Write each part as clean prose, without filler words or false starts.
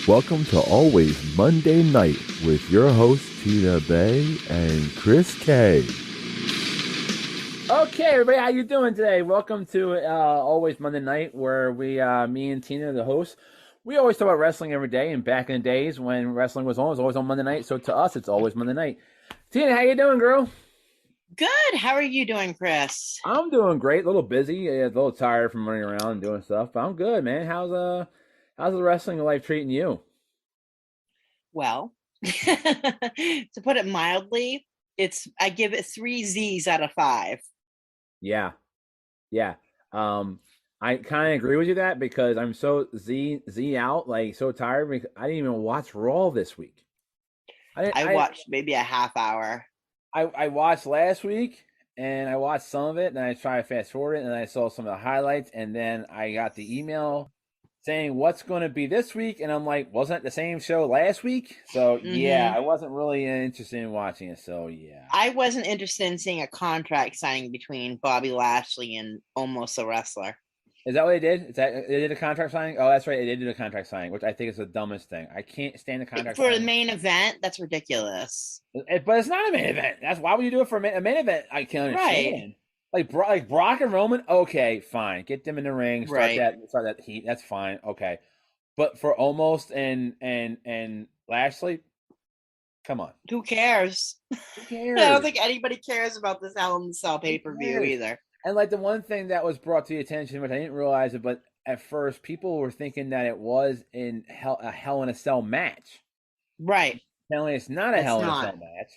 Welcome to Always Monday Night with your hosts Tina Bay and Chris K. Okay, everybody, how you doing today? Welcome to Always Monday Night, where me and Tina, the host, we always talk about wrestling every day. And back in the days when wrestling was on, it was always on Monday night. So to us, it's always Monday night. Tina, how you doing, girl? Good. How are you doing, Chris? I'm doing great. A little busy, a little tired from running around and doing stuff, but I'm good, man. How's the wrestling life treating you? Well, to put it mildly, I give it 3 Z's out of 5. Yeah, yeah. I kind of agree with you that because I'm so Z out, like so tired. Because I didn't even watch Raw this week. I watched maybe a half hour. I watched last week and I watched some of it and I tried to fast forward it and I saw some of the highlights and then I got the email saying what's going to be this week and I'm like, wasn't it the same show last week? So yeah, I wasn't really interested in watching it. So yeah, I wasn't interested in seeing a contract signing between Bobby Lashley and Almost a Wrestler. Is that what they did? Is that they did a contract signing? Oh, that's right, they did a contract signing, which I think is the dumbest thing. I can't stand the contract for signing. the main event. That's ridiculous. But it's not a main event. That's why would you do it for a main event? I can't understand. Right. Like Brock and Roman, okay, fine. Get them in the ring, start that heat. That's fine, okay. But for Almost and Lashley, come on. Who cares? Who cares? I don't think anybody cares about this Hell in the Cell pay-per-view either. And like the one thing that was brought to the attention, which I didn't realize it, but at first people were thinking that it was a Hell in a Cell match. Right. Apparently, it's not a Hell in a Cell match.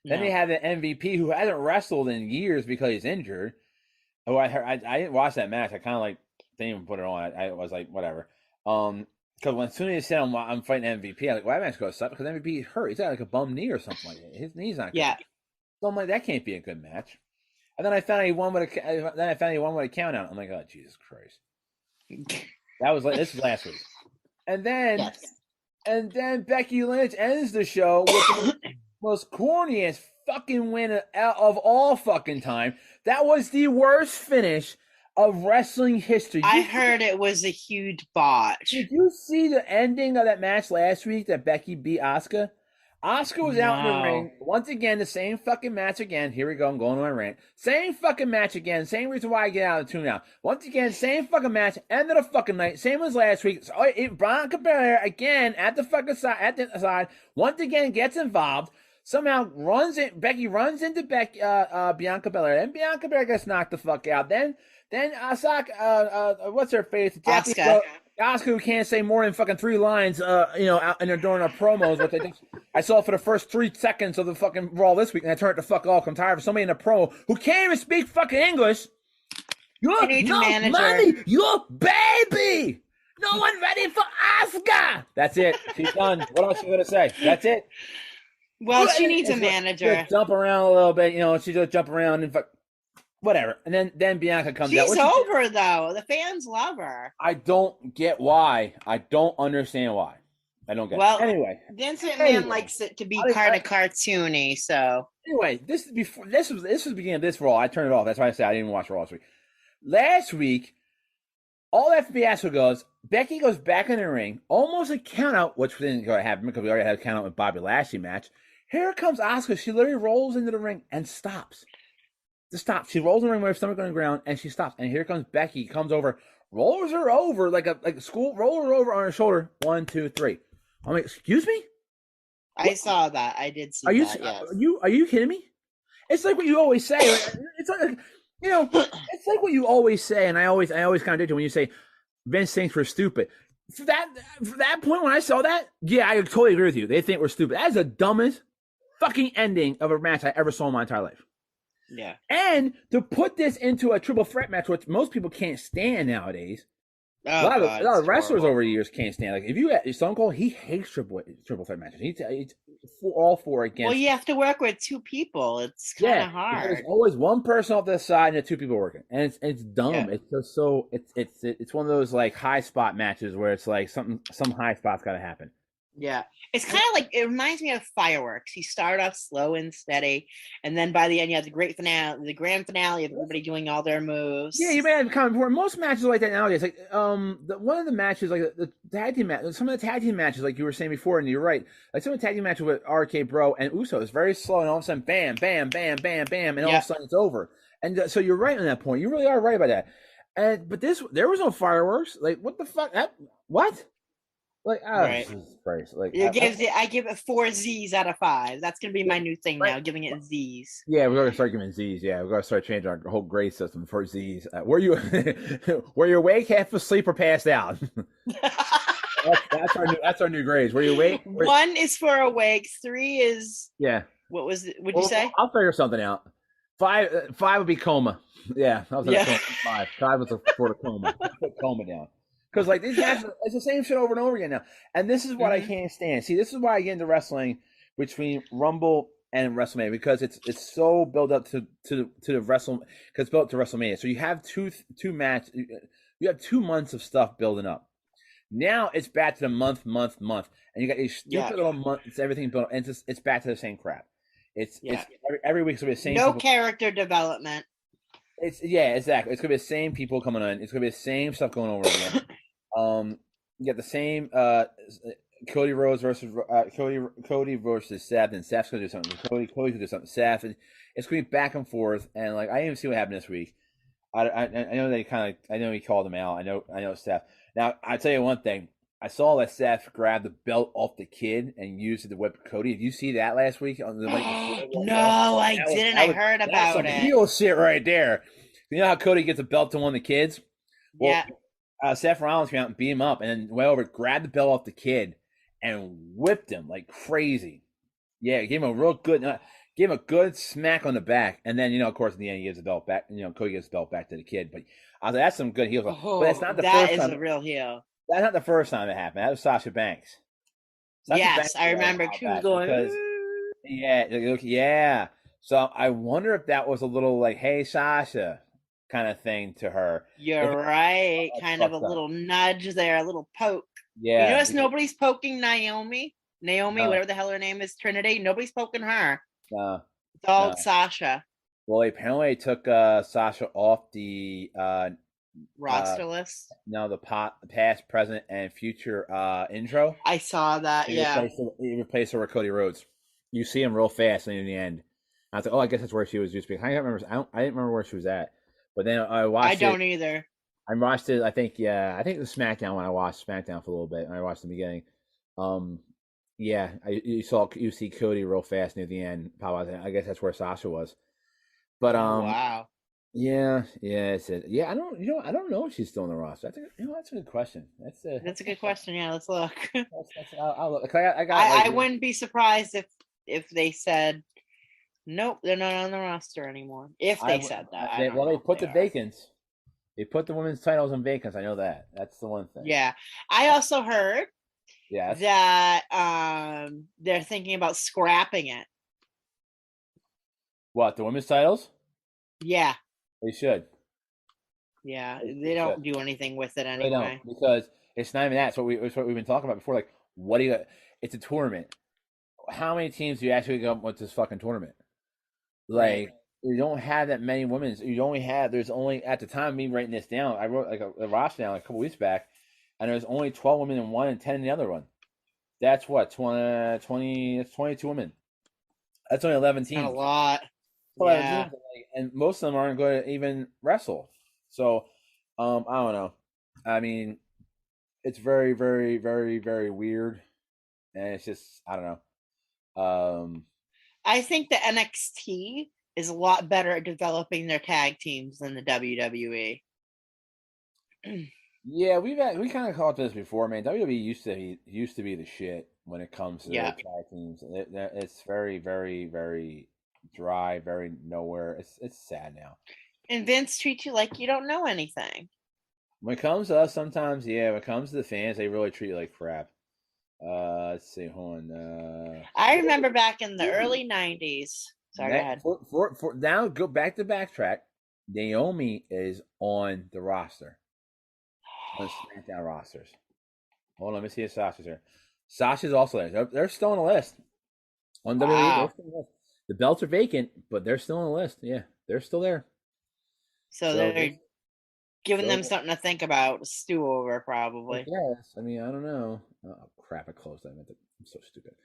Then they have the MVP who hasn't wrestled in years because he's injured. Oh, I didn't watch that match. I kind of like didn't even put it on. I was like, whatever. Because as soon as he said I'm fighting MVP, I'm like, well, that match goes up because MVP is hurt. He's got like a bum knee or something like that. His knee's not good. Yeah. So I'm like, that can't be a good match. And then I found he won with a count out. I'm like, oh Jesus Christ. That was like this was last week. And then Becky Lynch ends the show with the most corniest fucking win of all fucking time. That was the worst finish of wrestling history. I heard it was a huge botch. Did you see the ending of that match last week that Becky beat Asuka? Asuka was out in the ring. Once again, the same fucking match again. Here we go. I'm going on my rant. Same fucking match again. Same reason why I get out of the tune now. Once again, same fucking match. End of the fucking night. Same as last week. So, Bianca Belair again at the fucking side. At the side. Once again, gets involved. Somehow Becky runs into Bianca Belair. Then Bianca Belair gets knocked the fuck out. Then Asuka, what's her face? Asuka, who can't say more than fucking 3 lines, out and they're doing our promos, which I think I saw for the first 3 seconds of the fucking Raw this week, and I turned it the fuck off. I'm tired of somebody in a pro who can't even speak fucking English. You're money, you're baby. No one ready for Asuka. That's it. She's done. What else you gonna say? That's it. Well, she needs a manager. Just jump around a little bit, she just jump around and fuck. Whatever. And then Bianca comes out. She's over, though. The fans love her. I don't get why. I don't understand why. I don't get it. Anyway. Vince McMahon likes it to be kind of cartoony, so. Anyway, this was the beginning of this Raw. I turned it off. That's why I said I didn't even watch Raw this week. Last week, all that fiasco goes, Becky goes back in the ring, almost a count out, which didn't go to happen because we already had a count out with Bobby Lashley match. Here comes Asuka. She literally rolls into the ring and stops. To stop. She rolls in the ring with her stomach on the ground and she stops. And here comes Becky, comes over, rolls her over like a school, roll her over on her shoulder. 1, 2, 3. I'm like, excuse me? I saw that. I did see that. Yes. Are you kidding me? It's like what you always say. It's like it's like what you always say, and I always contradict you when you say Vince thinks we're stupid. For that point when I saw that, yeah, I totally agree with you. They think we're stupid. That is the dumbest fucking ending of a match I ever saw in my entire life. Yeah. And to put this into a triple threat match, which most people can't stand nowadays. A lot of wrestlers over the years can't stand. Like if you Stone Cold, he hates triple threat matches. He's all for against. Well, you have to work with 2 people. It's kind of hard. There's always one person off the side and 2 people working, and it's dumb. Yeah. It's just so it's one of those like high spot matches where it's like some high spot's got to happen. Yeah. It's kind of like, it reminds me of fireworks. You start off slow and steady, and then by the end you have the grand finale of everybody doing all their moves. Yeah, you may have comment before. Most matches are like that nowadays. Like one of the matches, like the tag team match, some of the tag team matches, like you were saying before, and you're right. Like some of the tag team matches with RK Bro and Uso is very slow, and all of a sudden, bam, bam, bam, bam, bam, and all of a sudden it's over. And so you're right on that point. You really are right about that. And but there was no fireworks. Like what the fuck? What? Like, oh, Right. Jesus Christ. Like, I give it 4 Z's out of 5. That's going to be my new thing now, giving it Z's. Yeah, we're going to start giving Z's. Yeah, we're going to start changing our whole grade system for Z's. Were you awake, half asleep, or passed out? That's our new grades. Were you awake? 1 is for awake. 3 is What was it? What'd you say? I'll figure something out. 5 would be coma. Yeah, I was coma. 5 was for the coma. Put coma down. Because like these guys, it's the same shit over and over again now. And this is what I can't stand. See, this is why I get into wrestling between Rumble and WrestleMania, because it's so built up to the Wrestle, because it's built up to WrestleMania. So you have two match, you have 2 months of stuff building up. Now it's back to the month, and you got these stupid little months. It's everything built up, and it's back to the same crap. It's every week's gonna be the same. No character development. Exactly. It's gonna be the same people coming on. It's gonna be the same stuff going over again. You got the same Cody Rhodes versus Cody versus Seth, and Seth's gonna do something. Cody's gonna do something. Seth, and it's gonna be back and forth. And like I didn't even see what happened this week. I know they I know he called him out. I know Seth. Now I tell you one thing. I saw that Seth grabbed the belt off the kid and used it to whip Cody. Did you see that last week? On the, no, I didn't. I heard about it. That's some real shit right there. You know how Cody gets a belt to one of the kids? Well, Seth Rollins came out and beat him up, and then went over, grabbed the belt off the kid, and whipped him like crazy. Yeah, gave him a real good, gave him a good smack on the back, and then of course in the end he gives the belt back. Cody gives the belt back to the kid. But I was like, that's some good heel. But it's not the first time. That is a real heel. That's not the first time it happened. That was Sasha Banks. I remember too going. Yeah. So I wonder if that was a little like, "Hey, Sasha," kind of thing to her. You're right. Kind of a little nudge there, a little poke. Yeah. You notice nobody's poking Naomi, whatever the hell her name is, Trinity. Nobody's poking her. No. It's all Sasha. Well, apparently they took Sasha off the roster list. No, the past, present, and future intro. I saw that. He replaced her with Cody Rhodes. You see him real fast, and in the end, I was like, "Oh, I guess that's where she was used to be." I didn't remember where she was at. But then I watched. I don't either. I watched it. I think the SmackDown when I watched SmackDown for a little bit, and I watched the beginning. You see Cody real fast near the end. I guess that's where Sasha was. But wow. Yeah, it's it. Yeah, I don't know if she's still in the roster. That's a good question. That's a good question. Yeah, let's look. I'll look. I wouldn't be surprised if they said, nope, they're not on the roster anymore. If they said that. They put the vacants. They put the women's titles on vacants. I know that. That's the one thing. Yeah. I also heard that they're thinking about scrapping it. What, the women's titles? Yeah. They should. Yeah, they don't do anything with it anyway. They don't, because it's not even that. It's what we've been talking about before. Like, what do you? It's a tournament. How many teams do you actually go with this fucking tournament? Like, you don't have that many women. There's only at the time of me writing this down, I wrote like a roster down like a couple weeks back, and there's only 12 women in one and 10 in the other one. That's what 20. That's 22 women. That's only 11 teams. Not a lot. Yeah. And most of them aren't going to even wrestle. So, I don't know. I mean, it's very, very, very, very weird. And it's just, I don't know. I think the NXT is a lot better at developing their tag teams than the WWE. Yeah, we kind of called this before, man. WWE used to be the shit when it comes to their tag teams. It's very, very, very dry, very nowhere. It's sad now. And Vince treats you like you don't know anything. When it comes to us, sometimes, when it comes to the fans, they really treat you like crap. Let's see, hold on. I remember back in the early 90s. Sorry, go ahead. For now, go back to backtrack. Naomi is on the roster. On the SmackDown rosters. Hold on, let me see his rosters here. Sasha's also there. They're still on the list. On WWE, they're Wow. still on the list. The belts are vacant, but they're still on the list. Yeah, they're still there. So So, they're giving them so something to think about. Stew over, I probably. guess. I mean, I don't know. Oh crap! I closed that. I'm so stupid.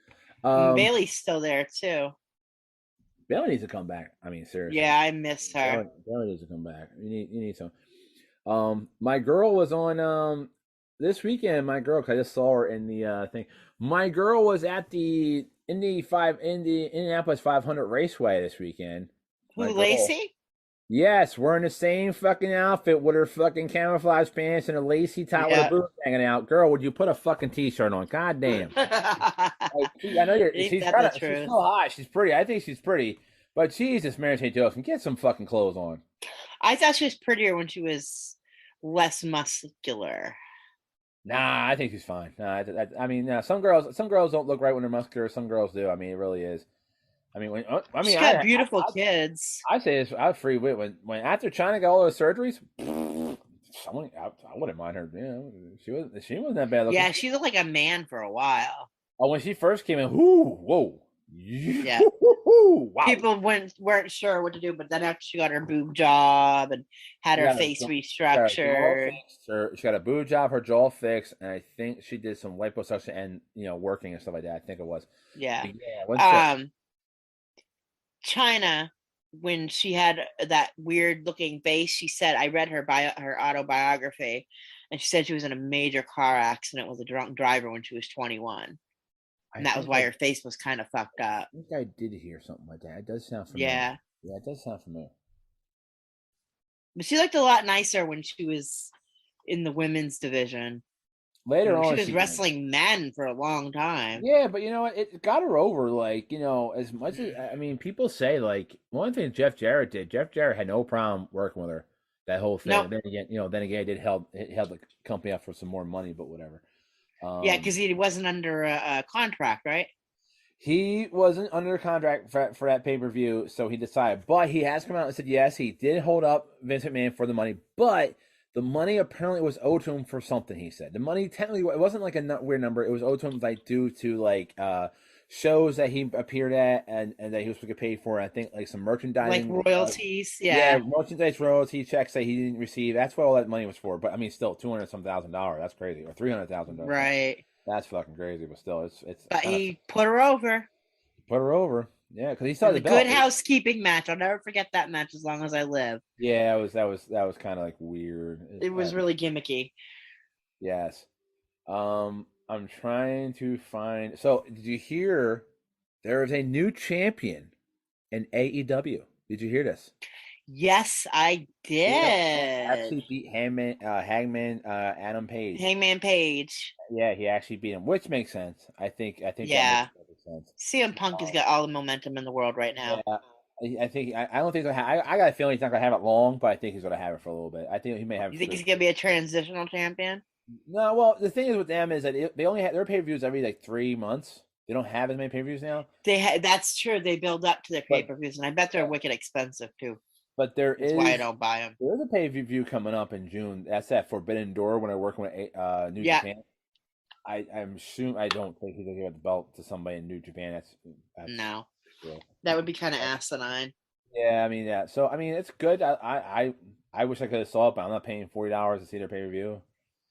And Bailey's still there too. Bailey needs to come back. I mean, seriously. Yeah, I missed her. Bailey needs to come back. You need some. My girl was on this weekend. My girl, 'cause I just saw her in the thing. My girl was at the Indianapolis 500 Raceway this weekend. Who, My girl. Lacey? Yes, wearing the same fucking outfit with her fucking camouflage pants and a lacy top with her boots hanging out. Girl, would you put a fucking t-shirt on? God damn. I know she's so hot. She's pretty. I think she's pretty. But Jesus, Mary St. Joseph, get some fucking clothes on. I thought she was prettier when she was less muscular. Nah, I think she's fine. Nah, I mean, some girls don't look right when they're muscular. Some girls do. I mean, it really is. I mean, she's got beautiful kids. I say this. I free wit when after China got all those surgeries. I wouldn't mind her. You know, she wasn't that bad looking. Yeah, she looked like a man for a while. Oh, when she first came in, whoa. Yeah. Wow. People weren't sure what to do, but then after she got her boob job and had her face restructured, she got a boob job, her jaw fixed, and I think she did some liposuction and working and stuff like that. I think it was. Yeah. China, when she had that weird looking face, she said, I read her autobiography, and she said she was in a major car accident with a drunk driver when she was 21. And that was why her face was kind of fucked up. I think I did hear something like that. It does sound familiar. Yeah, it does sound familiar. But she looked a lot nicer when she was in the women's division. Later on, she was wrestling men for a long time. Yeah, but you know what? It got her over. Like, as much as people say, like, one thing Jeff Jarrett did. Jeff Jarrett had no problem working with her. That whole thing. Nope. Then again, it did held the company up for some more money, but whatever. Yeah, because he wasn't under a contract, right? He wasn't under contract for that pay-per-view, so he decided. But he has come out and said, yes, he did hold up Vince McMahon for the money, but the money apparently was owed to him for something, he said. The money, technically, it wasn't like a weird number. It was owed to him like due to like shows that he appeared at and that he was supposed to get paid for. I think like some merchandising. Like royalties, yeah, merchandise royalty checks that he didn't receive. That's what all that money was for. But I mean, still, $200,000. That's crazy. Or $300,000. Right. That's fucking crazy. But still, it's. But he put her over. Put her over. Yeah, because he saw the Good housekeeping match. I'll never forget that match as long as I live. Yeah, that was kind of like weird. It was really gimmicky. Yes. I'm trying to find. So, did you hear there is a new champion in AEW? Did you hear this? Yes, I did. Actually beat Hangman Adam Page. Hangman Page. Yeah, he actually beat him, which makes sense. I think. Yeah. That makes sense. CM Punk has got all the momentum in the world right now. Yeah, I think. I don't think. I got a feeling he's not gonna have it long, but I think he's gonna have it for a little bit. I think he may have. You think he's gonna be a transitional champion? No, well, the thing is with them is that they only have their pay-per-views every like 3 months. They don't have as many pay-per-views now. That's true. They build up to their pay-per-views, and I bet they're wicked expensive too. But that's why I don't buy them. There's a pay-per-view coming up in June. That's at Forbidden Door when I'm working with New Japan. I'm assuming I don't think he's gonna give the belt to somebody in New Japan. That's no. Yeah. That would be kind of asinine. Yeah, I mean, yeah. So I mean, it's good. I wish I could have saw it, but I'm not paying $40 to see their pay-per-view.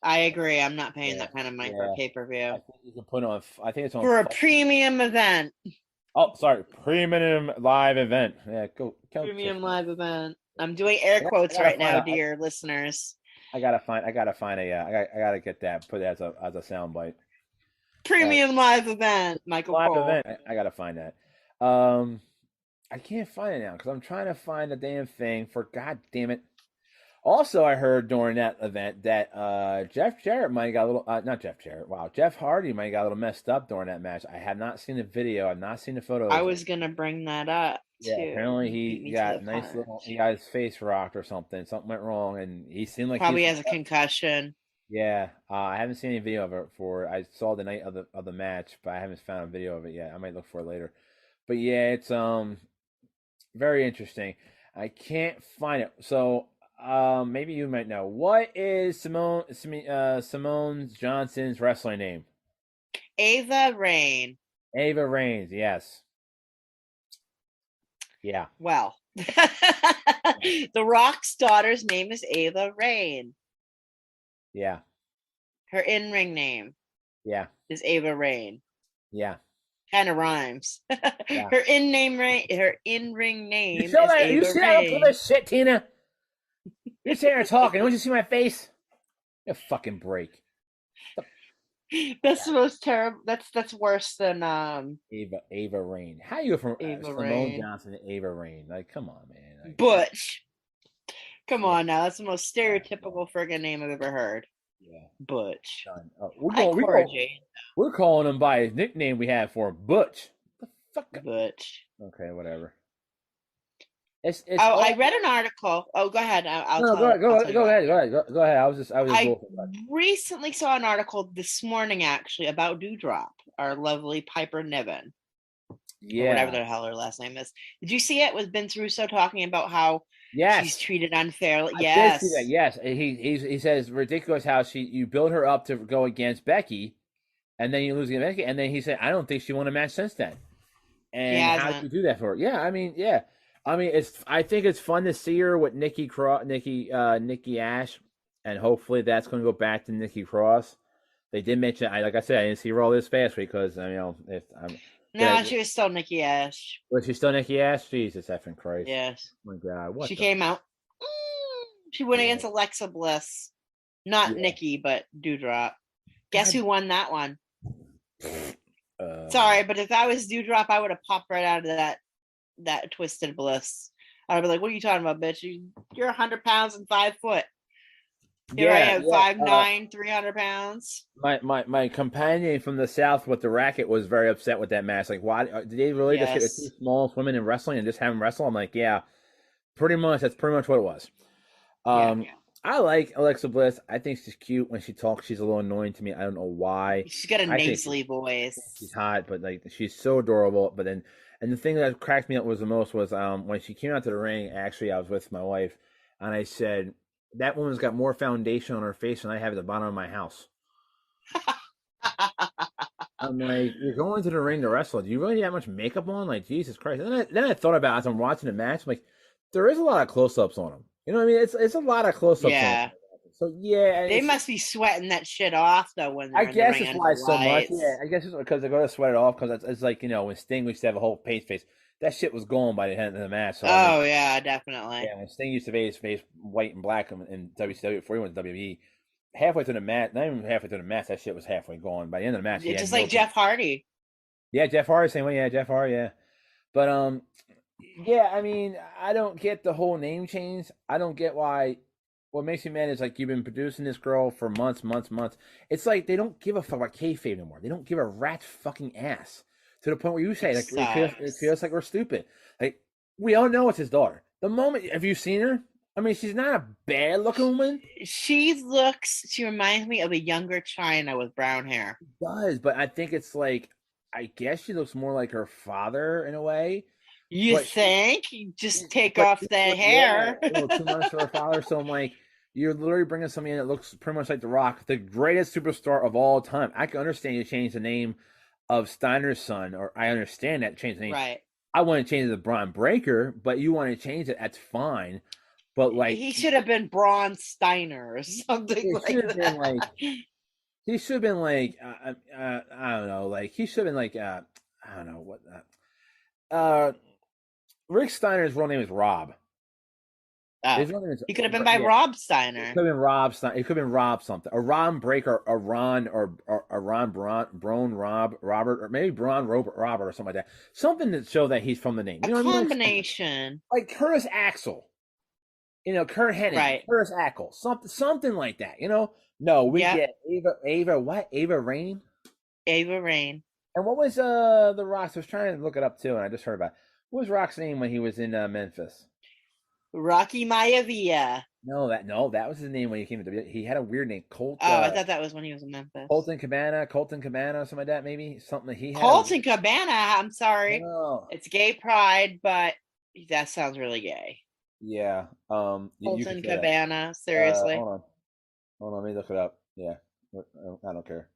I agree. I'm not paying that kind of money for a pay-per-view. I think you can put on. I think it's on for a premium event. Oh, sorry, premium live event. Yeah, go premium live event. I'm doing air quotes right now, dear listeners. I gotta find I gotta get that. Put it as a sound bite. Premium live event, Michael live Cole. Event. I gotta find that. I can't find it now because I'm trying to find the damn thing. For God damn it. Also, I heard during that event that Jeff Jarrett might have got a little, not Jeff Jarrett, wow, Jeff Hardy might have got a little messed up during that match. I have not seen the video. I've not seen the photos. I was going to bring that up, too. Yeah, apparently he got he got his face rocked or something. Something went wrong, and he seemed like probably has a concussion. Yeah, I haven't seen any video of it I saw the night of the match, but I haven't found a video of it yet. I might look for it later. But yeah, it's very interesting. I can't find it. So maybe you might know. What is Simone Johnson's wrestling name? Ava Raine. Ava Raine, yes. Yeah. Well, The Rock's daughter's name is Ava Raine. Yeah. Her in-ring name Yeah. is Ava Raine. Yeah. Kind of rhymes. Yeah. Her in-ring name You is see that? Ava You see that? Look Raine. at this shit, Tina. You're sitting there talking. Don't you see my face? You fucking break. That's the most terrible. That's worse than Ava Raine. How you go from Ava Simone Raine. Johnson to Ava Raine? Like, come on, man. Like, Butch. Come Yeah. on now. That's the most stereotypical friggin' name I've ever heard. Yeah. Butch. Done. We're calling him by his nickname we have for him, Butch. The fuck? Butch. Okay, whatever. I read an article. Oh, go ahead. I'll No, tell you. go ahead. I was just I recently saw an article this morning, actually, about Dewdrop, our lovely Piper Niven, or whatever the hell her last name is. Did you see it? Was Vince Russo talking about how she's treated unfairly? Yes. I did see that. Yes, he says ridiculous how you build her up to go against Becky, and then you lose against Becky, and then he said, I don't think she won a match since then. And how do you do that for her? Yeah, I mean, I think it's fun to see her with Nikki Ash, and hopefully that's going to go back to Nikki Cross. They did mention, like I said, I didn't see her all this fast because she was still Nikki Ash. Was she still Nikki Ash? Jesus effing Christ! Yes. Oh my God, what? She came out. She went against Alexa Bliss, not Nikki, but Dewdrop. Guess who won that one? Sorry, but if I was Dewdrop, I would have popped right out of that Twisted Bliss. I'd be like, "What are you talking about, bitch? You're 100 pounds and 5 foot. Here I am, 5'9", 300 pounds." My companion from the South with the racket was very upset with that match. Like, why did they really just get the two smallest women in wrestling and just have them wrestle? I'm like, yeah, pretty much. That's pretty much what it was. I like Alexa Bliss. I think she's cute when she talks. She's a little annoying to me. I don't know why. She's got a nasally voice. She's hot, but like she's so adorable. But then, and the thing that cracked me up was the most was when she came out to the ring. Actually, I was with my wife, and I said, "That woman's got more foundation on her face than I have at the bottom of my house." I'm like, you're going to the ring to wrestle. Do you really need that much makeup on? Like, Jesus Christ. And then I thought about it as I'm watching the match. I'm like, there is a lot of close-ups on them. You know what I mean? It's a lot of close-ups. Yeah. On them. So yeah, they must be sweating that shit off though when they're I guess in the it's ring why so much. lights. Yeah, I guess it's because they're going to sweat it off because it's like when Sting used to have a whole paint face. That shit was gone by the end of the match. So, yeah, definitely. Yeah, when Sting used to face white and black in WCW before he went to WWE, halfway through the match, not even halfway through the match, that shit was halfway gone. By the end of the match, it's just like Jeff Hardy. Yeah, Jeff Hardy, same way. Yeah, Jeff Hardy. Yeah, but yeah, I mean, I don't get the whole name change. I don't get why. What makes me mad is like you've been producing this girl for months. It's like they don't give a fuck about kayfabe anymore. They don't give a rat's fucking ass to the point where you say like it feels like we're stupid. Like we all know it's his daughter. The moment have you seen her? I mean, she's not a bad looking woman. She reminds me of a younger China with brown hair. She does, but I think it's like I guess she looks more like her father in a way. You think? You just take off the hair. Too much for her father. So I'm like, you're literally bringing somebody in that looks pretty much like The Rock, the greatest superstar of all time. I can understand you change the name of Steiner's son, or I understand that change the name. Right. I want to change it to Braun Breaker, but you want to change it, that's fine. But like he should have been Braun Steiner or something like that. He should have been like I don't know, like he should have been like I don't know what Rick Steiner's real name is Rob. He could have been by Rob Steiner. It could have been Rob Steiner. It could have been Rob something. A Ron Breaker, a Ron or a Ron Braun Robert, or maybe Braun Robert or something like that. Something that show that he's from the name. You know combination. Like Curtis Axel. Kurt Hennig. Right. Curtis Axel. Something like that. No, we get Ava what? Ava Raine? Ava Raine. And what was the Rock's? I was trying to look it up too, and I just heard about it. What was Rock's name when he was in Memphis? Rocky Maivia. No, that was his name when he came to WWE. He had a weird name, Colt. I thought that was when he was in Memphis. Colton Cabana, something like that, maybe something that he had. Colton Cabana. I'm sorry, no. It's gay pride, but that sounds really gay. Yeah. Colton Cabana. Seriously. Hold on. Let me look it up. Yeah, I don't care.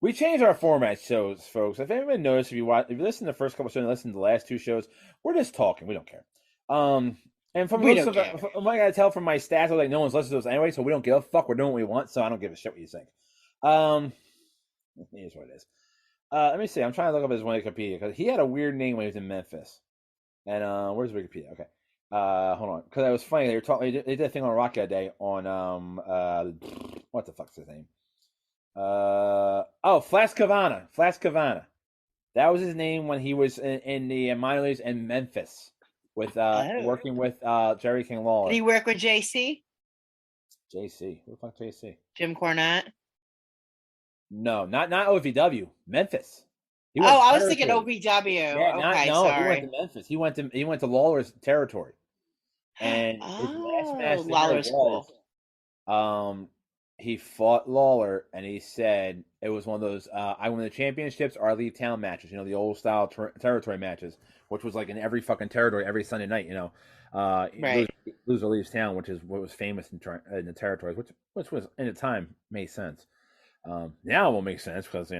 We changed our format shows, folks. If anyone noticed, if you listen to the first couple shows and listen to the last 2 shows, we're just talking. We don't care. And from We most don't of care. it, I gotta tell from my stats, I was like, no one's listening to us anyway, so we don't give a fuck. We're doing what we want, so I don't give a shit what you think. It is what it is. Let me see. I'm trying to look up his Wikipedia because he had a weird name when he was in Memphis. And where's Wikipedia? Okay. Hold on, because it was funny. They were talking. They did a thing on Rock that day on what the fuck's his name? Flash Cavana. Flash Cavana. That was his name when he was in the minor leagues in Memphis with working with Jerry King Lawler. Did he work with JC? JC. Who the fuck JC? Jim Cornette? No, not OVW. Memphis. I was thinking OVW. Yeah, okay, no, sorry. he went to Memphis. He went to Lawler's territory. And his last match Lawler's cool. He fought Lawler, and he said it was one of those I win the championships or I leave town matches. You know, the old style territory matches, which was like in every fucking territory every Sunday night. You know, right. Loser leaves town, which is what was famous in the territories, which was in the time made sense. Now it won't make sense because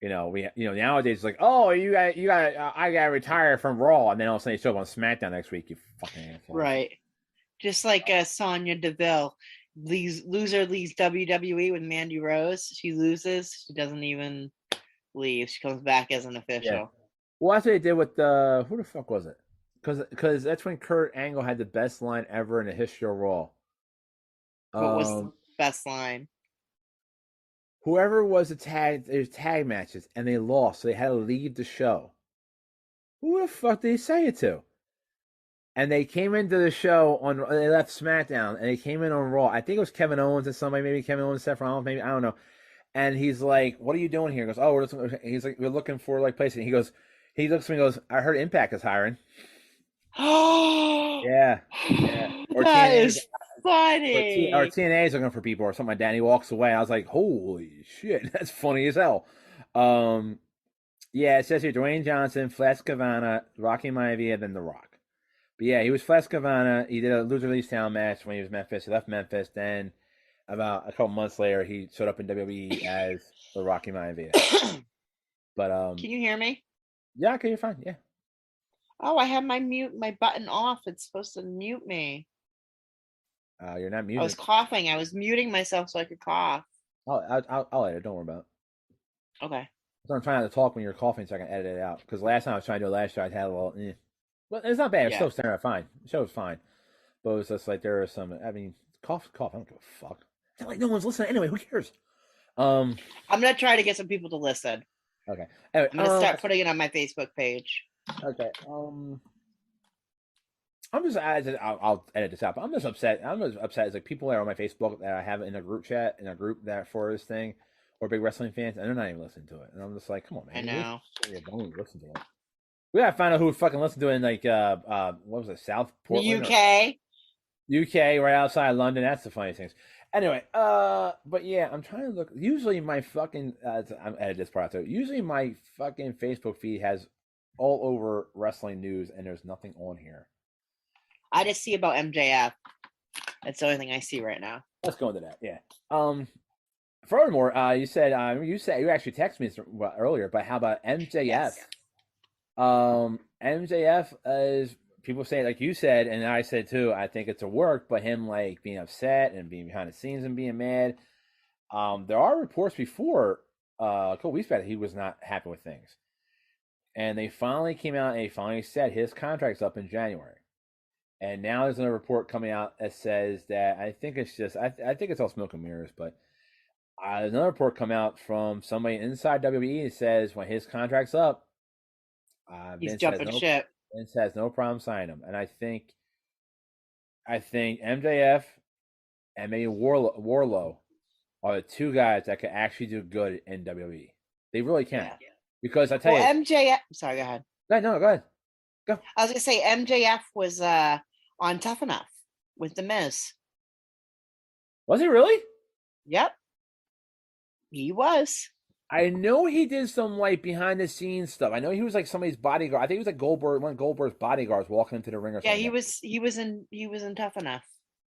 nowadays it's like, oh, I got to retire from Raw, and then all of a sudden you show up on SmackDown next week. You fucking asshole. Right. Just like Sonya Deville. Loser leaves WWE with Mandy Rose. She loses. She doesn't even leave. She comes back as an official. Yeah. Well, that's what they did with who the fuck was it? Because that's when Kurt Angle had the best line ever in the history of Raw. What was the best line? Whoever was there's tag matches, and they lost, so they had to leave the show. Who the fuck did he say it to? And they came into the show they left SmackDown, and they came in on Raw. I think it was Kevin Owens and somebody, maybe Kevin Owens, Seth Rollins, maybe, I don't know. And he's like, "What are you doing here?" He goes, "Oh, he's like, we're looking for like places." He looks at me and goes, "I heard Impact is hiring." Yeah. Or that is funny. Or TNA is looking for people or something like that. And he walks away. I was like, "Holy shit, that's funny as hell." Yeah, it says here Dwayne Johnson, Flash Cavana, Rocky Maivia, then The Rock. But yeah, he was Flash Cavana. He did a loser leaves town match when he was Memphis. He left Memphis. Then about a couple months later, he showed up in WWE as the Rocky Maivia. But can you hear me? Yeah, okay, you're fine. Yeah. Oh, I have my button off. It's supposed to mute me. You're not muted. I was coughing. I was muting myself so I could cough. I'll edit. Don't worry about it. Okay. So I'm trying not to talk when you're coughing so I can edit it out. Because last time I was trying to do it last year, I had a little. Well, it's not bad. It's still standing out fine. The show was fine. But it was just like there are some. I mean, cough. I don't give a fuck. It's not like no one's listening anyway. Who cares? I'm gonna try to get some people to listen. Okay. Anyway, I'm gonna start putting it on my Facebook page. Okay. I'll edit this out. But I'm just upset. It's like people that are on my Facebook that I have in a group chat in a group that for this thing, or big wrestling fans, and they're not even listening to it. And I'm just like, come on, man. I know. Don't even listen to it. We gotta find out who would fucking listen to it in like what was it, South Portland? UK, right outside London. That's the funniest things. Anyway, but yeah, I'm trying to look. Usually my fucking I'm edit this part out. Usually my fucking Facebook feed has all over wrestling news, and there's nothing on here. I just see about MJF. That's the only thing I see right now. Let's go into that. Yeah. Furthermore, you said you actually texted me earlier, but how about MJF? Yes. MJF is people say, like you said, and I said too, I think it's a work, but him like being upset and being behind the scenes and being mad. There are reports before a couple weeks back that he was not happy with things. And they finally came out and they finally said his contract's up in January. And now there's another report coming out that says that I think it's just I think it's all smoke and mirrors, but another report come out from somebody inside WWE that says when his contract's up, he's jumping ship. Vince has no problem signing him, and I think MJF and maybe Warlow are the two guys that could actually do good in WWE. They really can. Yeah. Because I tell you, MJF. Sorry, go ahead. No, go ahead. Go. I was gonna say MJF was on Tough Enough with The Miz. Was he really? Yep, he was. I know he did some like behind the scenes stuff. I know he was like somebody's bodyguard. I think he was like one of Goldberg's bodyguards walking into the ring or something. Yeah, he was in Tough Enough.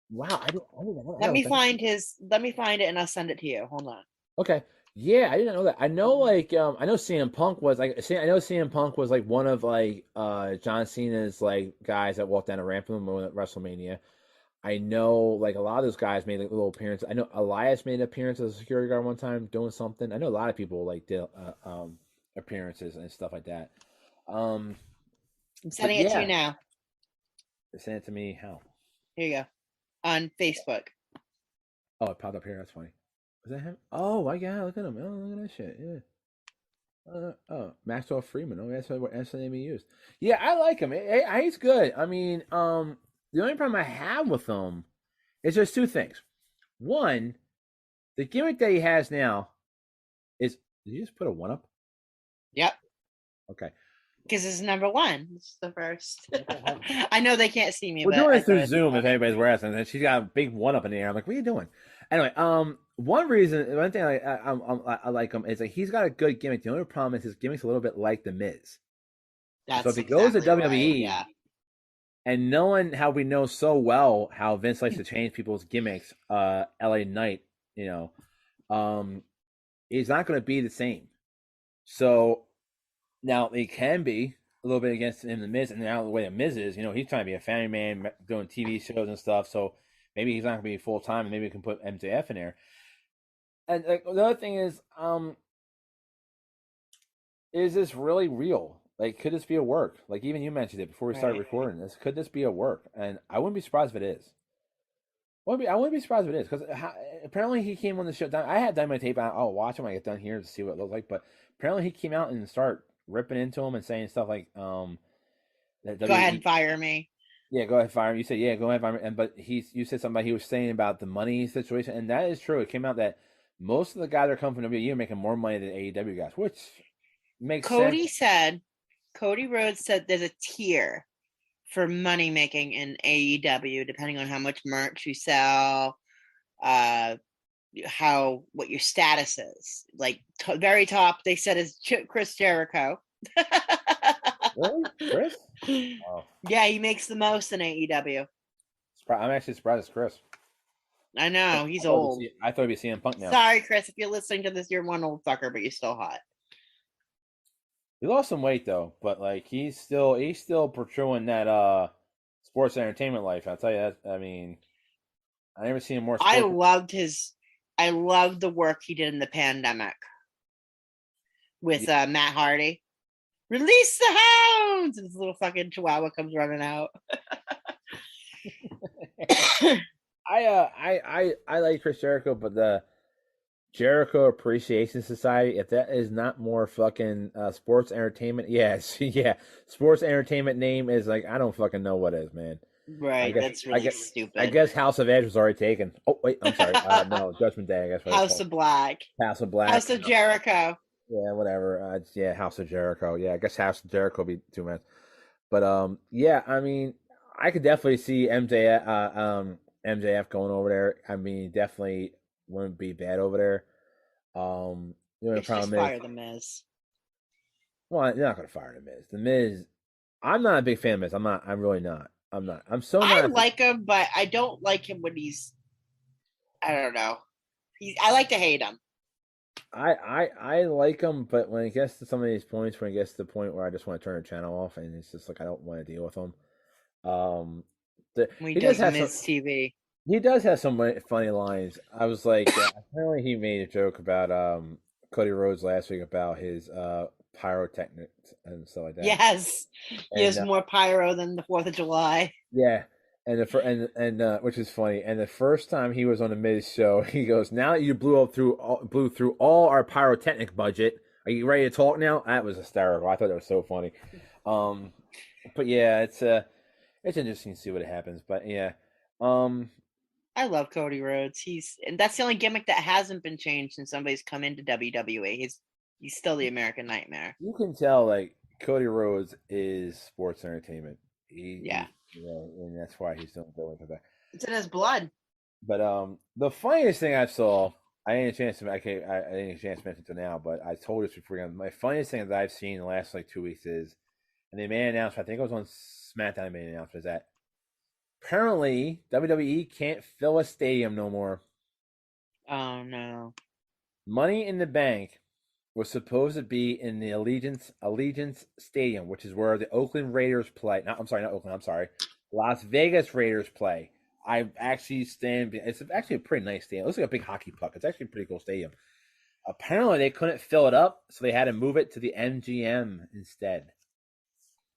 Wow, I didn't know. Let me find it and I'll send it to you. Hold on. Okay. Yeah, I didn't know that. I know I know CM Punk was like I know CM Punk was like one of like John Cena's like guys that walked down a ramp with him at WrestleMania. I know like a lot of those guys made like little appearances. I know Elias made an appearance as a security guard one time doing something. I know a lot of people like did appearances and stuff like that. Um I'm but sending it to you yeah, now. send it to me how? Here you go. On Facebook. Oh, it popped up here. That's funny. Was that him? Oh, I got look at him. Oh, look at that shit. Yeah. Oh, Maxwell Freeman. Oh, that's the name he used. Yeah, I like him. He's good. I mean, the only problem I have with him is there's two things. One, the gimmick that he has now is. Did you just put a one up? Yep. Okay. Because it's number one. It's the first. I know they can't see me, We're but doing I it through thought Zoom. If funny. anybody's watching, and she's got a big one up in the air. I'm like, what are you doing? Anyway, one thing I like him is like he's got a good gimmick. The only problem is his gimmick's a little bit like the Miz. So if That's he goes to exactly right. WWE, Yeah. and knowing how we know so well how Vince likes to change people's gimmicks, LA Knight, you know, he's not going to be the same. So now he can be a little bit against him, the Miz, and now the way the Miz is, you know, he's trying to be a family man, doing TV shows and stuff. So maybe he's not going to be full time, and maybe we can put MJF in there. And like, the other thing is this really real? Like, could this be a work? Like, even you mentioned it before we started Right. recording this. Could this be a work? And I wouldn't be surprised if it is. I wouldn't be surprised if it is because apparently he came on the show. I had Dynamite tape. I'll watch him when I get done here to see what it looks like. But apparently he came out and started ripping into him and saying stuff like that Go ahead WWE. and fire me. Yeah, go ahead, fire him. You said yeah, go ahead, fire him. And but you said something about he was saying about the money situation, and that is true. It came out that most of the guys that come from WWE are making more money than AEW guys, which makes sense. Cody Rhodes said there's a tier for money making in AEW, depending on how much merch you sell, what your status is. Like very top, they said is Chris Jericho. Really, Chris? Oh, Yeah, he makes the most in AEW. I'm actually surprised it's Chris. I know he's old. I thought it'd be CM Punk now. Sorry, Chris, if you're listening to this, you're one old fucker, but you're still hot. He lost some weight though, but like he's still portraying that sports entertainment life. I'll tell you that. I mean, I never seen him more. I loved the work he did in the pandemic with Matt Hardy. Release the hounds! And this little fucking chihuahua comes running out. I like Chris Jericho, but the Jericho Appreciation Society, if that is not more fucking sports entertainment, yes, yeah, sports entertainment name is like I don't fucking know what is, man. Right, that's really stupid. I guess House of Edge was already taken. Oh wait, I'm sorry. No, Judgment Day. I guess House of Black. House of Black. House of Jericho. Yeah, whatever. Yeah, House of Jericho. Yeah, I guess House of Jericho would be 2 minutes. But yeah, I mean, I could definitely see MJF going over there. I mean, definitely wouldn't be bad over there. The problem just fire the Miz. Well, you're not gonna fire the Miz. The Miz, I'm not a big fan of Miz. I'm not. I'm really not. I'm not. I'm so. I like him, but I don't like him when he's. I don't know. I like to hate him. I like him, but when it gets to some of these points, when it gets to the point where I just want to turn the channel off, and it's just like I don't want to deal with him. He does Miz TV. He does have some funny lines. I was like, apparently he made a joke about Cody Rhodes last week about his pyrotechnics and stuff like that. Yes, he has more pyro than the 4th of July. Yeah, and which is funny. And the first time he was on the Miz show, he goes, "Now that you blew through all our pyrotechnic budget, are you ready to talk now?" That was hysterical. I thought that was so funny. But yeah, it's interesting to see what happens. But yeah, I love Cody Rhodes. And that's the only gimmick that hasn't been changed since somebody's come into WWE. He's still the American Nightmare. You can tell like Cody Rhodes is sports entertainment. Yeah. And that's why he's doing good with that. It's in his blood. But the funniest thing I saw, I didn't get a chance to mention it now, but I told this before. My funniest thing that I've seen in the last like 2 weeks is, and they made an announcement. I think it was on SmackDown. They made an announcement is that apparently WWE can't fill a stadium no more. Oh no! Money in the Bank was supposed to be in the Allegiance Stadium, which is where the Oakland Raiders play. Not Oakland. I'm sorry, Las Vegas Raiders play. I actually stand. It's actually a pretty nice stadium. It looks like a big hockey puck. It's actually a pretty cool stadium. Apparently, they couldn't fill it up, so they had to move it to the MGM instead.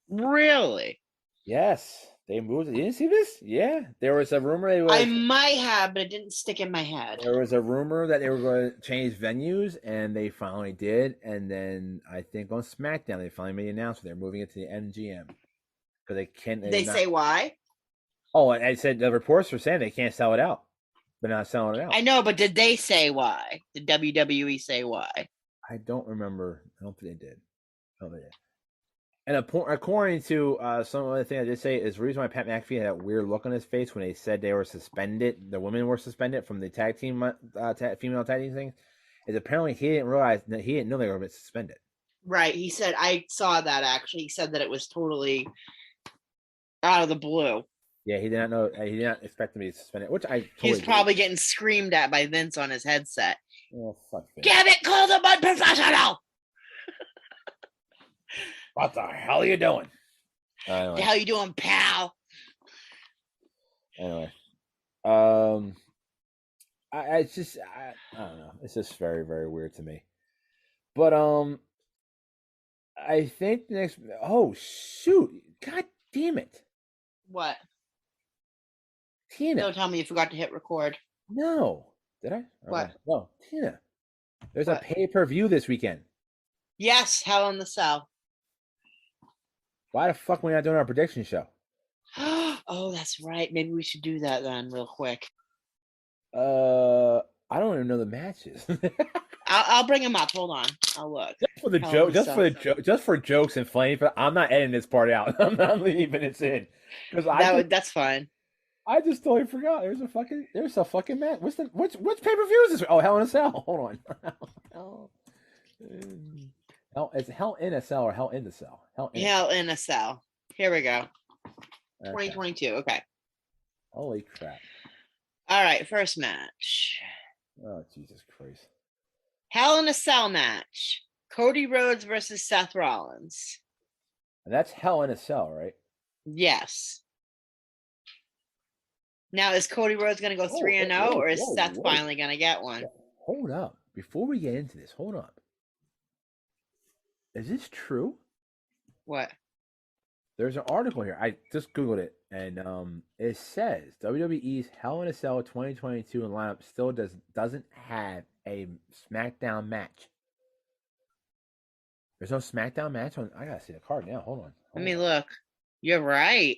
Really? Yes, they moved it. You didn't see this? Yeah, there was a rumor I might have, but it didn't stick in my head. There was a rumor that they were going to change venues, and they finally did. And then I think on SmackDown, they finally made an announcement they're moving it to the MGM because they can't. Did they say why? Oh, I said the reports were saying they can't sell it out. They're not selling it out. I know, but did they say why? Did WWE say why? I don't remember. I don't think they did. And according to some other thing I did say is the reason why Pat McAfee had that weird look on his face when they said they were suspended, the women were suspended from the tag team, female tag team things, is apparently he didn't realize that he didn't know they were suspended. Right. He said, I saw that actually. He said that it was totally out of the blue. Yeah, he did not know. He did not expect them to be suspended, which I totally He's probably getting screamed at by Vince on his headset. Oh, fuck Vince. Damn it, call them unprofessional! What the hell are you doing? What the hell you doing, pal? Anyway, it's just I don't know. It's just very, very weird to me. But I think the next. Oh shoot! God damn it! What? Tina. Don't tell me you forgot to hit record. No, did I? What? No, Tina. There's What? a pay-per-view this weekend. Yes, Hell in the Cell. Why the fuck are we not doing our prediction show? Oh, that's right. Maybe we should do that then, real quick. I don't even know the matches. I'll bring them up. Hold on, I'll look. Just for the joke, just for jokes and funny. But I'm not editing this part out. I'm not leaving it in because that's fine. I just totally forgot. There's a fucking match. Which pay-per-view is this? Oh, Hell in a Cell. Hold on. Is Hell in a Cell or Hell in the Cell? Hell in a Cell. Here we go. 2022. Okay. Holy crap. All right, first match. Oh, Jesus Christ. Hell in a Cell match. Cody Rhodes versus Seth Rollins. And that's Hell in a Cell, right? Yes. Now, is Cody Rhodes going to go 3-0, or is Seth finally going to get one? Hold up. Before we get into this, hold up. Is this true? What? There's an article here. I just Googled it, and it says WWE's Hell in a Cell 2022 lineup still doesn't have a SmackDown match. There's no SmackDown match on. I gotta see the card now. Hold on. Let me look. You're right.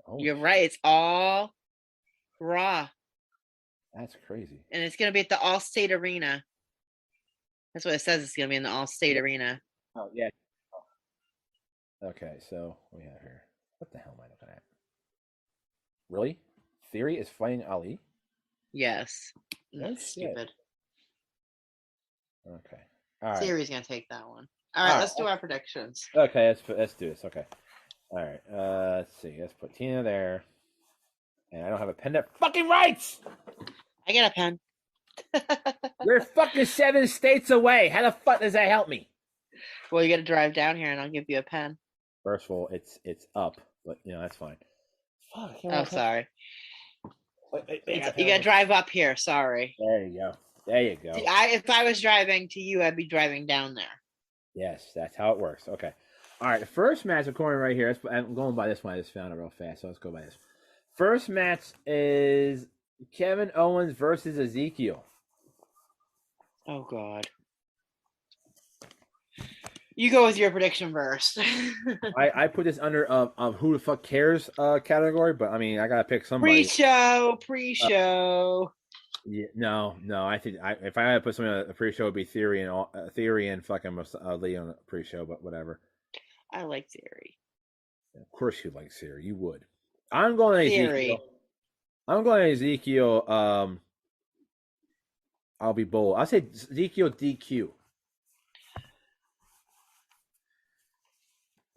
Oh, You're right. It's all Raw. That's crazy. And it's going to be at the Allstate Arena. That's what it says. It's going to be in the Allstate Arena. Oh, yeah. Okay, so what we have here. What the hell am I looking at? Really? Theory is fighting Ali? Yes. That's That's stupid. Okay. All right. Theory's going to take that one. All right, let's do our predictions. Okay, let's do this. Okay. All right. Let's see. Let's put Tina there. And I don't have a pen that fucking writes! I get a pen. We're fucking 7 states away. How the fuck does that help me? Well, you got to drive down here, and I'll give you a pen. First of all, it's up, but that's fine. Fuck. Oh, sorry. You got to drive up here. Sorry. There you go. If I was driving to you, I'd be driving down there. Yes, that's how it works. Okay. All right. The first match, according right here, I'm going by this one. I just found it real fast, so let's go by this. First match is Kevin Owens versus Ezekiel. Oh, God. You go with your prediction first. I put this under who the fuck cares category, but I mean I gotta pick somebody. Pre-show. Yeah, no. I think if I had to put something on a pre-show, it'd be Theory and fucking Lee on a pre-show, but whatever. I like Theory. Of course you like Theory. You would. I'm going to Ezekiel. I'm going to Ezekiel. I'll be bold. I'll say Ezekiel DQ.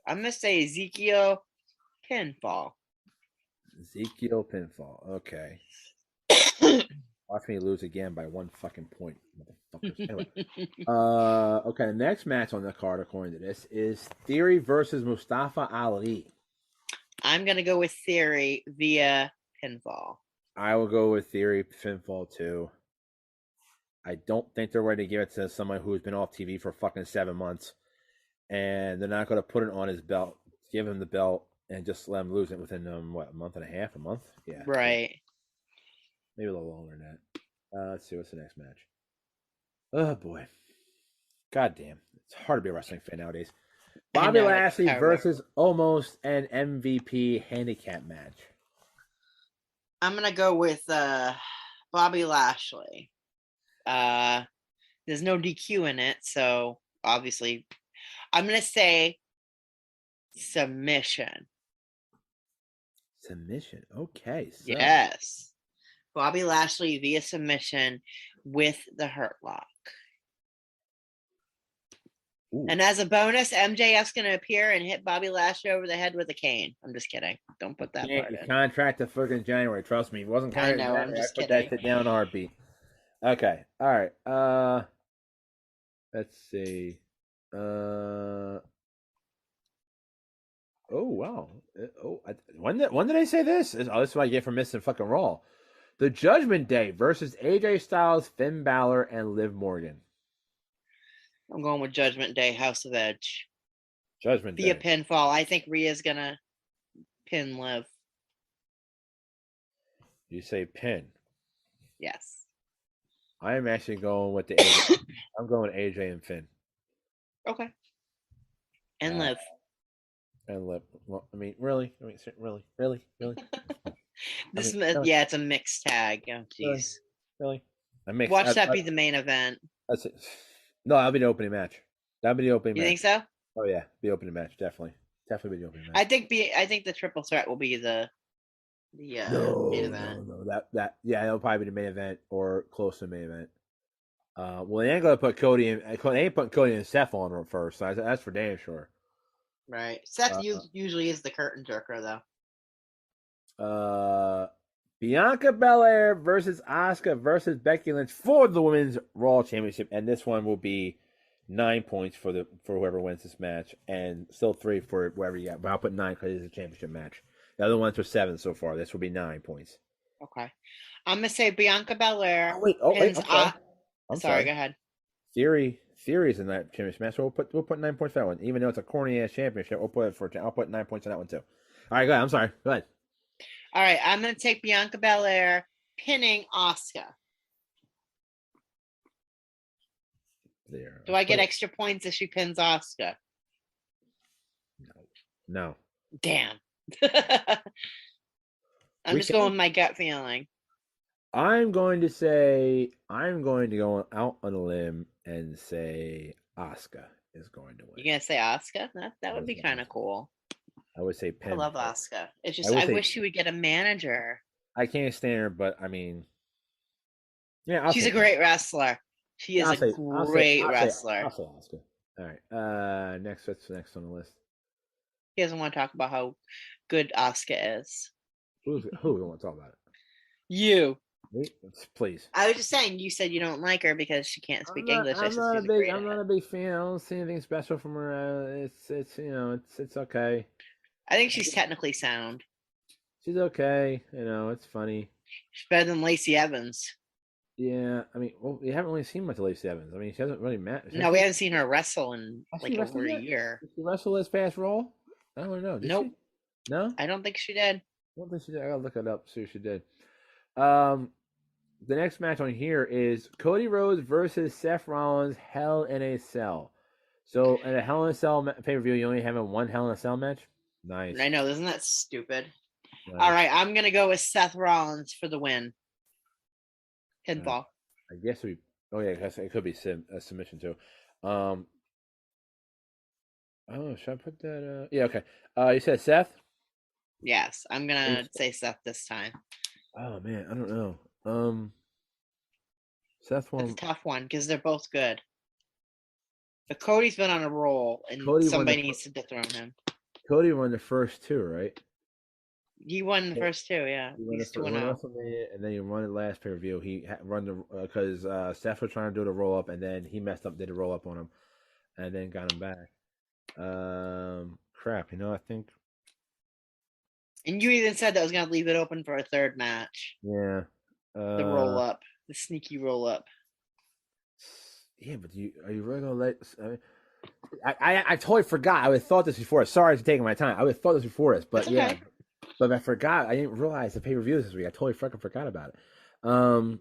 I'm going to say Ezekiel pinfall. Ezekiel pinfall. Okay. Watch me lose again by 1 fucking point, motherfuckers. Anyway, okay. The next match on the card, according to this, is Theory versus Mustafa Ali. I'm gonna go with Theory via pinfall. I will go with Theory pinfall too. I don't think they're ready to give it to someone who's been off TV for fucking 7 months, and they're not going to put it on his belt, give him the belt, and just let him lose it within what, a month and a half, a month? Yeah, Right. Maybe a little longer than that. Let's see what's the next match. Oh boy, god damn, it's hard to be a wrestling fan nowadays. Bobby Lashley versus Omos and MVP handicap match. I'm gonna go with Bobby Lashley. There's no DQ in it, so obviously I'm gonna say submission. Submission. Okay. So. Yes. Bobby Lashley via submission with the Hurt Lock. Ooh. And as a bonus, MJF's going to appear and hit Bobby Lashley over the head with a cane. I'm just kidding. Don't put that part in. Contract to fucking January. Trust me. It wasn't kind of. I'm just kidding. That shit down in a heartbeat. Okay. All right. Let's see. Oh wow. When did I say this? This is what I get for missing fucking Raw. The Judgment Day versus AJ Styles, Finn Balor, and Liv Morgan. I'm going with Judgment Day, House of Edge. Judgment Day. Via pinfall. I think Rhea's going to pin Liv. You say pin? Yes. I am actually going with the AJ. I'm going with AJ and Finn. Okay. And Liv. And Liv. Well, I mean, really? Really? Yeah, it's a mixed tag. Oh, jeez. Really? Watch that be the main event. That's it. No, that'll be the opening match. That'll be the opening match. You think so? Oh yeah, the opening match, definitely be the opening match. I think the triple threat will be the main event. No, that'll probably be the main event or close to the main event. Well, they ain't gonna put Cody in. They ain't putting Cody and Seth on first. So that's for damn sure. Right. Seth usually is the curtain jerker, though. Bianca Belair versus Asuka versus Becky Lynch for the Women's Raw Championship, and this one will be 9 points for whoever wins this match, and still 3 for whoever you got. But I'll put 9 because it's a championship match. The other ones were 7 so far. This will be 9 points. Okay, I'm gonna say Bianca Belair. I'm sorry. Go ahead. Theory's in that championship match, so we'll put 9 points for that one. Even though it's a corny ass championship, I'll put 9 points on that one too. All right, go ahead. I'm sorry. Go ahead. All right, I'm going to take Bianca Belair pinning Asuka. There. Do I get extra points if she pins Asuka? No. Damn. I'm just going with my gut feeling. I'm going to go out on a limb and say Asuka is going to win. You're going to say Asuka? That would be kind of cool. I would say pin. I love Asuka. It's just I wish she would get a manager. I can't stand her, but I mean, yeah, she's a great wrestler. She is a great wrestler. I'll say Asuka. All right. Next, what's next on the list? He doesn't want to talk about how good Asuka is. Who want to talk about it? You. Me? Please. I was just saying. You said you don't like her because she can't speak English. I'm not a big fan. I don't see anything special from her. It's okay. I think she's technically sound. She's okay. It's funny. She's better than Lacey Evans. Yeah, I mean, we haven't really seen much of Lacey Evans. I mean, she hasn't really met. No, we haven't seen her wrestle in over a year. Did she wrestle this past Raw? I don't know. Nope. She? No? I don't think she did. I don't think she did. I gotta look it up, see if she did. The next match on here is Cody Rhodes versus Seth Rollins, Hell in a Cell. So, in a Hell in a Cell pay-per-view, you only have one Hell in a Cell match? Nice. I know, isn't that stupid? Nice. All right, I'm gonna go with Seth Rollins for the win. Pinfall. I guess it could be a submission too. Oh, should I put that? Yeah, okay. You said Seth? Yes, I'm gonna say Seth this time. Oh man, I don't know. Seth one. It's a tough one because they're both good. But Cody's been on a roll, and somebody needs to dethrone him. Cody won the first 2, right? He won the first two, yeah. He won He's the 2-0. WrestleMania, and then he won the last pay per view. He run the because Seth was trying to do the roll up, and then he messed up, did a roll up on him, and then got him back. Crap. I think. And you even said that was going to leave it open for a third match. Yeah. The roll up, the sneaky roll up. Yeah, but are you really gonna let? I totally forgot. I would have thought this before. Sorry for taking my time. I would have thought this before this, but That's okay. but I forgot. I didn't realize the pay per view this week. I totally fucking forgot about it. I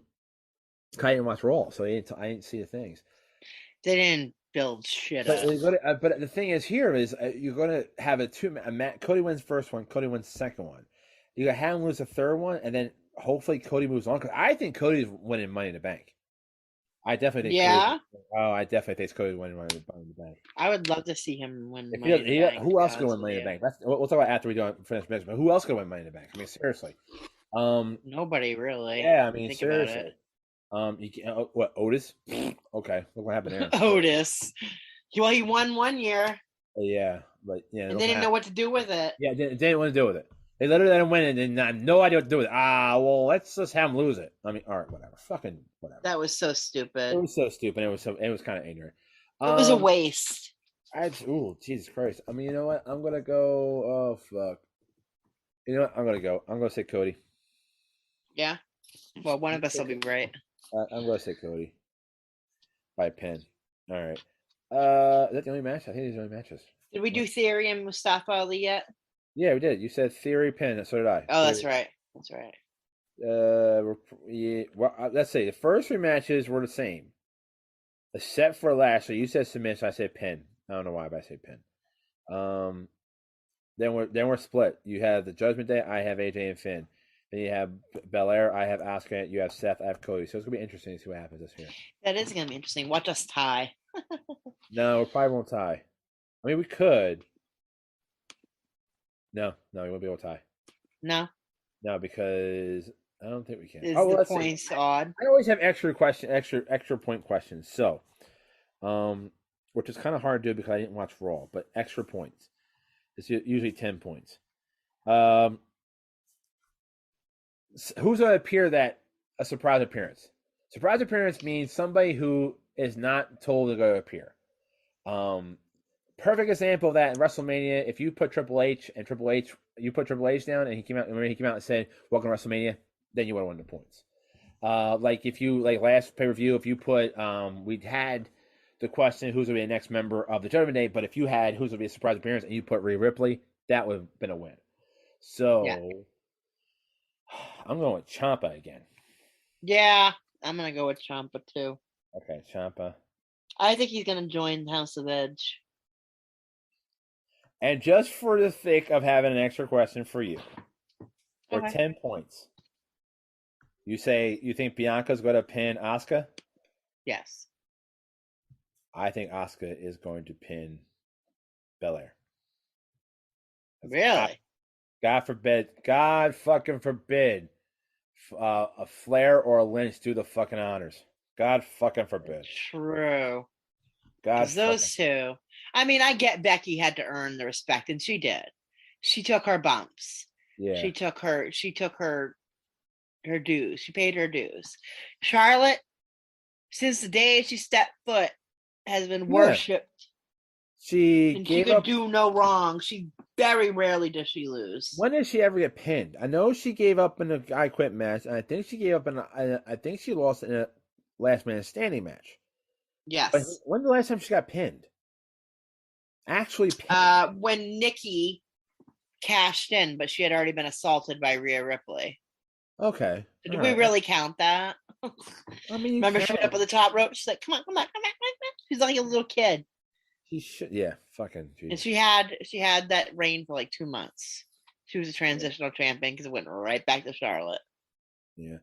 didn't watch Raw, so I didn't see the things. They didn't build shit But up. but the thing is, here is you're gonna have a match. Cody wins first one. Cody wins second one. You got have him lose the third one, and then hopefully Cody moves on. Because I think Cody's winning Money in the Bank. I definitely think. Yeah. I definitely think Cody's winning Money in the Bank. I would love to see him win If Money in the Bank. who else could win Money in the Bank? We'll talk about after we do finish business. But who else could win Money in the Bank? I mean, seriously. Nobody really. Yeah, I mean, Think seriously. You can, what, Otis? Okay, look what happened there. Otis. Well, he won one year. Yeah, but and they didn't know what to do with it. Yeah, they didn't want to do with it. They literally let him win and didn't have no idea what to do with it. Well, let's just have him lose it. I mean, all right, whatever. Fucking whatever. That was so stupid. It was so stupid. It was kind of ignorant. It was a waste. Jesus Christ. I mean, you know what? I'm gonna go. Oh fuck. You know what? I'm gonna say Cody. Yeah. Well, one of us will be right. I'm gonna say Cody. By pin. All right. Is that the only match? I think these are the only matches. Did we do Theory and Mustafa Ali yet? Yeah, we did. You said Theory pin. So did I. Oh, that's right. That's right. Let's say the first three matches were the same, except for Lashley. You said submission. I said pin. I don't know why, but I say pin. Then we're split. You have the Judgment Day. I have AJ and Finn. Then you have Belair. I have Asuka. You have Seth. I have Cody. So it's gonna be interesting to see what happens this year. That is gonna be interesting. Watch us tie. No, we probably won't tie. I mean, we could. No, we won't be able to tie. No, because I don't think we can. Is the points odd? I always have extra point questions. So, which is kind of hard to do because I didn't watch Raw, but extra points. It's usually 10 points. Who's going to appear that a surprise appearance? Surprise appearance means somebody who is not told to go appear. Perfect example of that in WrestleMania. If you put Triple H down, and he came out and said, "Welcome to WrestleMania," then you would have won the points. Like if you last pay per view, if you put we had the question who's gonna be the next member of the Judgment Day, but if you had who's gonna be a surprise appearance and you put Rhea Ripley, that would have been a win. So yeah. I'm going with Ciampa again. Yeah, I'm gonna go with Ciampa too. Okay, Ciampa. I think he's gonna join House of Edge. And just for the sake of having an extra question for you, for 10 points, you think Bianca's going to pin Asuka? Yes. I think Asuka is going to pin Belair. Really? God fucking forbid a Flair or a Lynch do the fucking honors. God fucking forbid. True. God, those two. I mean, I get Becky had to earn the respect, and she did. She took her bumps. Yeah. She took her dues. She paid her dues. Charlotte, since the day she stepped foot, has been worshipped. She could do no wrong. She very rarely does she lose. When did she ever get pinned? I know she gave up in the I Quit match, and I think she gave up I think she lost in a Last Man Standing match. Yes. But when the last time she got pinned? Actually pinned. When Nikki cashed in, but she had already been assaulted by Rhea Ripley. Okay. Did we really count that? I mean, remember she went up on the top rope? She's like, come on. She's like a little kid. She should, yeah, fucking. Geez. And she had that reign for like 2 months. She was a transitional champion because it went right back to Charlotte. Yeah.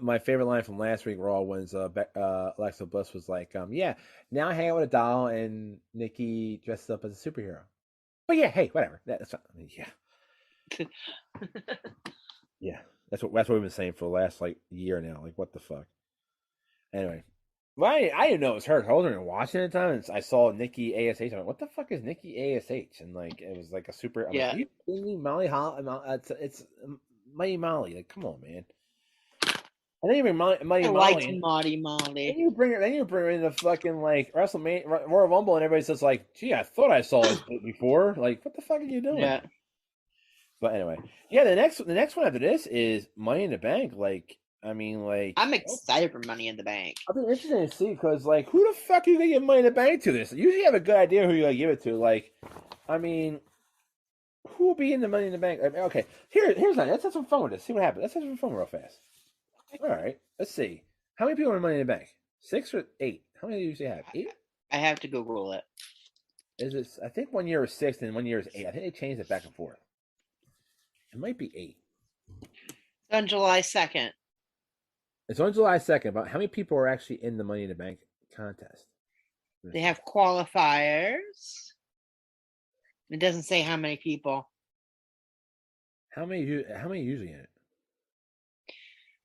My favorite line from last week Raw was Alexa Bliss was like, yeah, now I hang out with a doll and Nikki dressed up as a superhero. But yeah, hey, whatever. That's not, I mean, yeah. Yeah. That's what we've been saying for the last year now. Like, what the fuck? Anyway, Right, I didn't know it was her. I wasn't even watching at the time, and I saw Nikki ASH. I'm like, what the fuck is Nikki ASH? And like, it was like a super. I'm like, Yeah. are you kidding me? Molly Holly? It's Mighty Molly. Like, come on, man. And then you bring Mighty I Molly. liked Marty Molly. Then you bring her in the fucking like WrestleMania Royal Rumble, and everybody says like, "Gee, I thought I saw this before." Like, what the fuck are you doing? Yeah. But anyway, yeah. The next one after this is Money in the Bank. Like, I mean, like, I'm excited for Money in the Bank. I think it's interesting to see because, like, who the fuck are you gonna give Money in the Bank to this? Usually, you have a good idea who you're gonna give it to. Like, I mean, who will be in the Money in the Bank? I mean, okay, here's that. Let's have some fun with this. See what happens. Let's have some fun real fast. All right, let's see. How many people are in Money in the Bank? 6 or 8? How many do you usually have? 8? I have to Google it. Is it? I think 1 year is 6 and 1 year is 8. I think they changed it back and forth. It might be 8. It's on July 2nd. It's on July 2nd. But how many people are actually in the Money in the Bank contest? They have qualifiers. It doesn't say how many people. How many usually in it?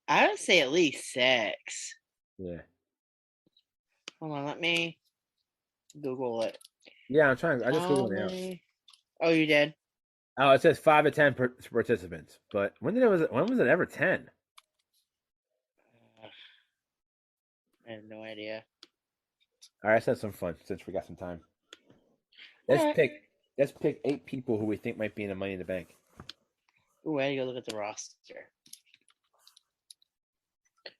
I would say at least 6. Yeah. Hold on, let me Google it. Yeah, I'm trying. I just Googled it now. Oh, you did? Oh, it says 5 to 10 participants. But when was it ever 10? I have no idea. All right, let's have some fun since we got some time. Let's pick 8 people who we think might be in the Money in the Bank. Ooh, I gotta go look at the roster.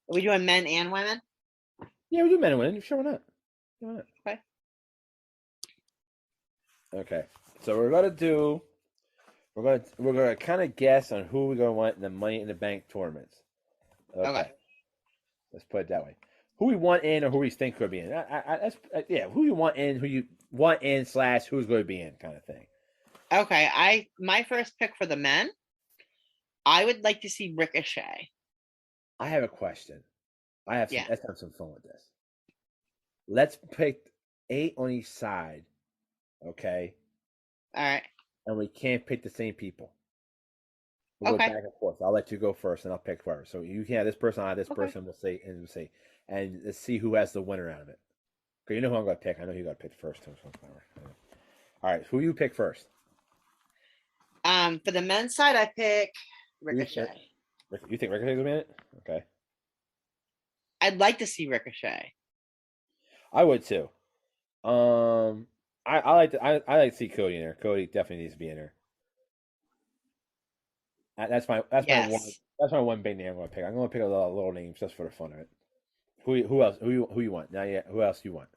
Are we doing men and women? Yeah, we do men and women. Sure, why not? Why not? Okay. Okay. So we're gonna kind of guess on who we're gonna want in the Money in the Bank tournaments. Okay. Let's put it that way. Who we want in or who we think could be in. Who you want in, who you want in / who's going to be in, kind of thing. Okay. My first pick for the men, I would like to see Ricochet. I have a question. Let's have some fun with this. Let's pick 8 on each side. Okay. All right. And we can't pick the same people. We'll go back and forth. I'll let you go first, and I'll pick first. So you can have this person, I have this person. We'll see, and let's see who has the winner out of it. Okay, you know who I'm going to pick. I know who you got to pick first. All right, who you pick first? For the men's side, I pick Ricochet. You think Ricochet's going to be in it? Okay. I'd like to see Ricochet. I would too. I like to see Cody in there. Cody definitely needs to be in there. That's my one big name I'm going to pick. I'm going to pick a lot of little names just for the fun of it. Who else? Who you want? Now, yeah. Who else you want?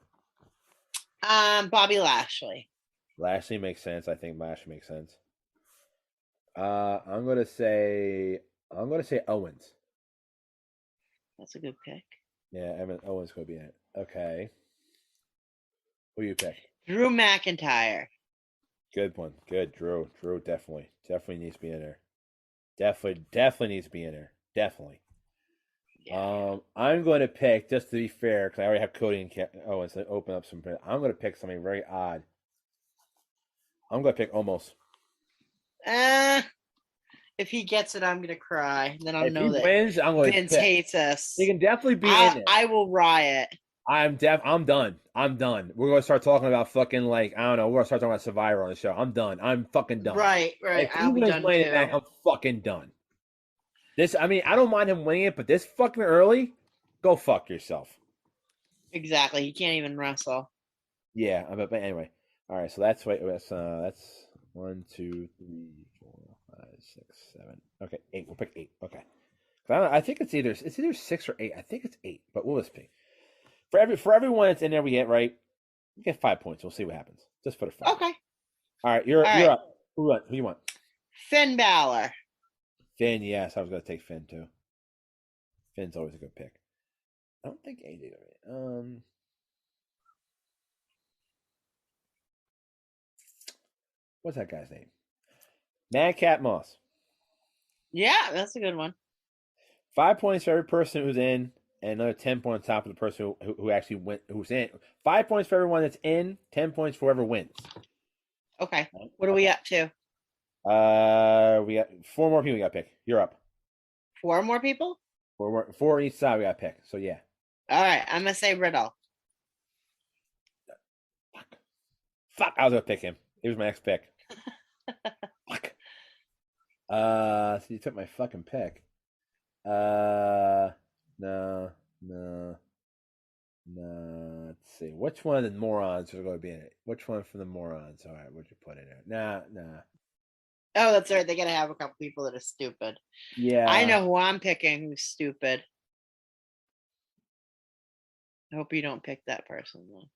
Bobby Lashley. Lashley makes sense. I think Lashley makes sense. I'm gonna say Owens. That's a good pick. Yeah, Owens gonna be in it. Okay. Who you pick? Drew McIntyre. Good one. Good. Drew definitely needs to be in there. Definitely needs to be in there. Definitely. Yeah. I'm going to pick, just to be fair, because I already have Cody and Owens to open up some. I'm going to pick something very odd. I'm going to pick Omos. If he gets it, I'm going to cry. Then I'll if know he wins, I'm going Vince to hates us. He can definitely be in it. I will riot. I'm done. We're going to start talking about fucking, like, I don't know. We're going to start talking about Survivor on the show. I'm done. I'm fucking done. Right. If I'll be done too. Back, I'm fucking done. I don't mind him winning it, but this fucking early, go fuck yourself. Exactly. He can't even wrestle. Yeah, but anyway. All right, so that's 1, 2, 3, 4, 5, 6, 7. Okay, 8. We'll pick 8. Okay. I think it's either 6 or 8. I think it's 8, but we'll just pick. For everyone that's in there, we get 5 points. We'll see what happens. Just for the fun. Okay. All right, you're up. Who you want? Finn Balor. Finn, yes, I was going to take Finn too. Finn's always a good pick. I don't think AJ. What's that guy's name? Madcap Moss. Yeah, that's a good one. 5 points for every person who's in, and another 10 points on top of the person who actually went, who's in. 5 points for everyone that's in. 10 points for whoever wins. Okay. What are we up to? We got 4 more people we got to pick. You're up. 4 more people? 4 on each side we got to pick. So yeah. All right, I'm gonna say Riddle. Fuck, I was gonna pick him. He was my next pick. Fuck. So you took my fucking pick. No. Let's see. Which one of the morons are going to be in it? Which one from the morons? All right, what'd you put in there? Nah. Oh, that's right. They gotta have a couple people that are stupid. Yeah. I know who I'm picking who's stupid. I hope you don't pick that person though.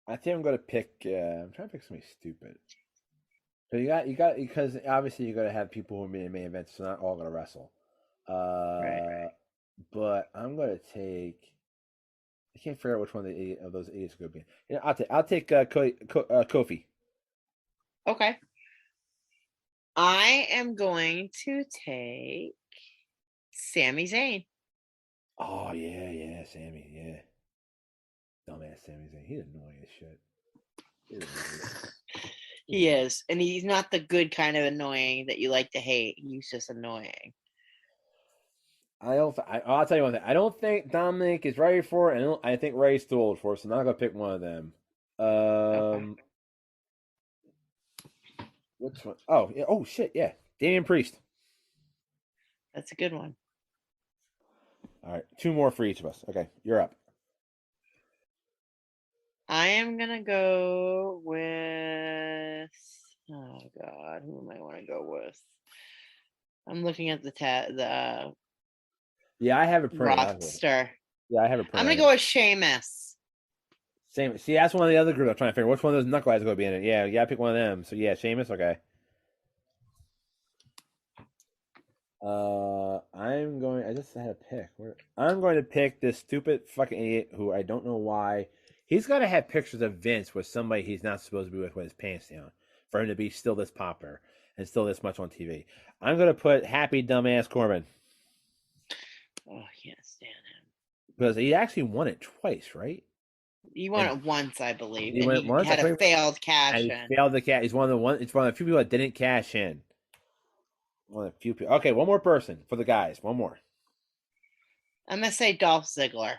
I think I'm going to pick. I'm trying to pick somebody stupid. So you got because obviously you got to have people who are in the main event, so not all going to wrestle. Right. But I'm going to take. I can't figure out which one of those idiots are going to be. Yeah, I'll take Kofi. Okay. I am going to take Sami Zayn. Oh yeah, Sammy, yeah. Dumbass Sami Zayn. He's annoying as shit. He is, and he's not the good kind of annoying that you like to hate. He's just annoying. I'll tell you one thing. I don't think Dominic is ready for it, and I think Ray's too old for it, so I'm not gonna pick one of them. Okay. Which one? Oh, yeah. Oh shit, yeah. Damian Priest. That's a good one. All right, 2 more for each of us. Okay, you're up. I am gonna go with. Oh God, who am I want to go with? I'm looking at the Yeah, I have it printed out here. roster. Yeah, I have it printed. I'm gonna go with Sheamus. Same. See, that's one of the other groups I'm trying to figure. Which one of those knuckleheads is going to be in it? Yeah, you got to pick one of them. So yeah, Sheamus. Okay. I just had a pick. I'm going to pick this stupid fucking idiot who I don't know why. He's got to have pictures of Vince with somebody he's not supposed to be with his pants down for him to be still this popular and still this much on TV. I'm going to put Happy Dumbass Corbin. Oh, I can't stand him. Because he actually won it twice, right? He won it once, I believe. He won it once. Had a failed cash in. He failed the cash. It's one of the few people that didn't cash in. One of the few people. Okay, one more person for the guys. One more. I'm gonna say Dolph Ziggler.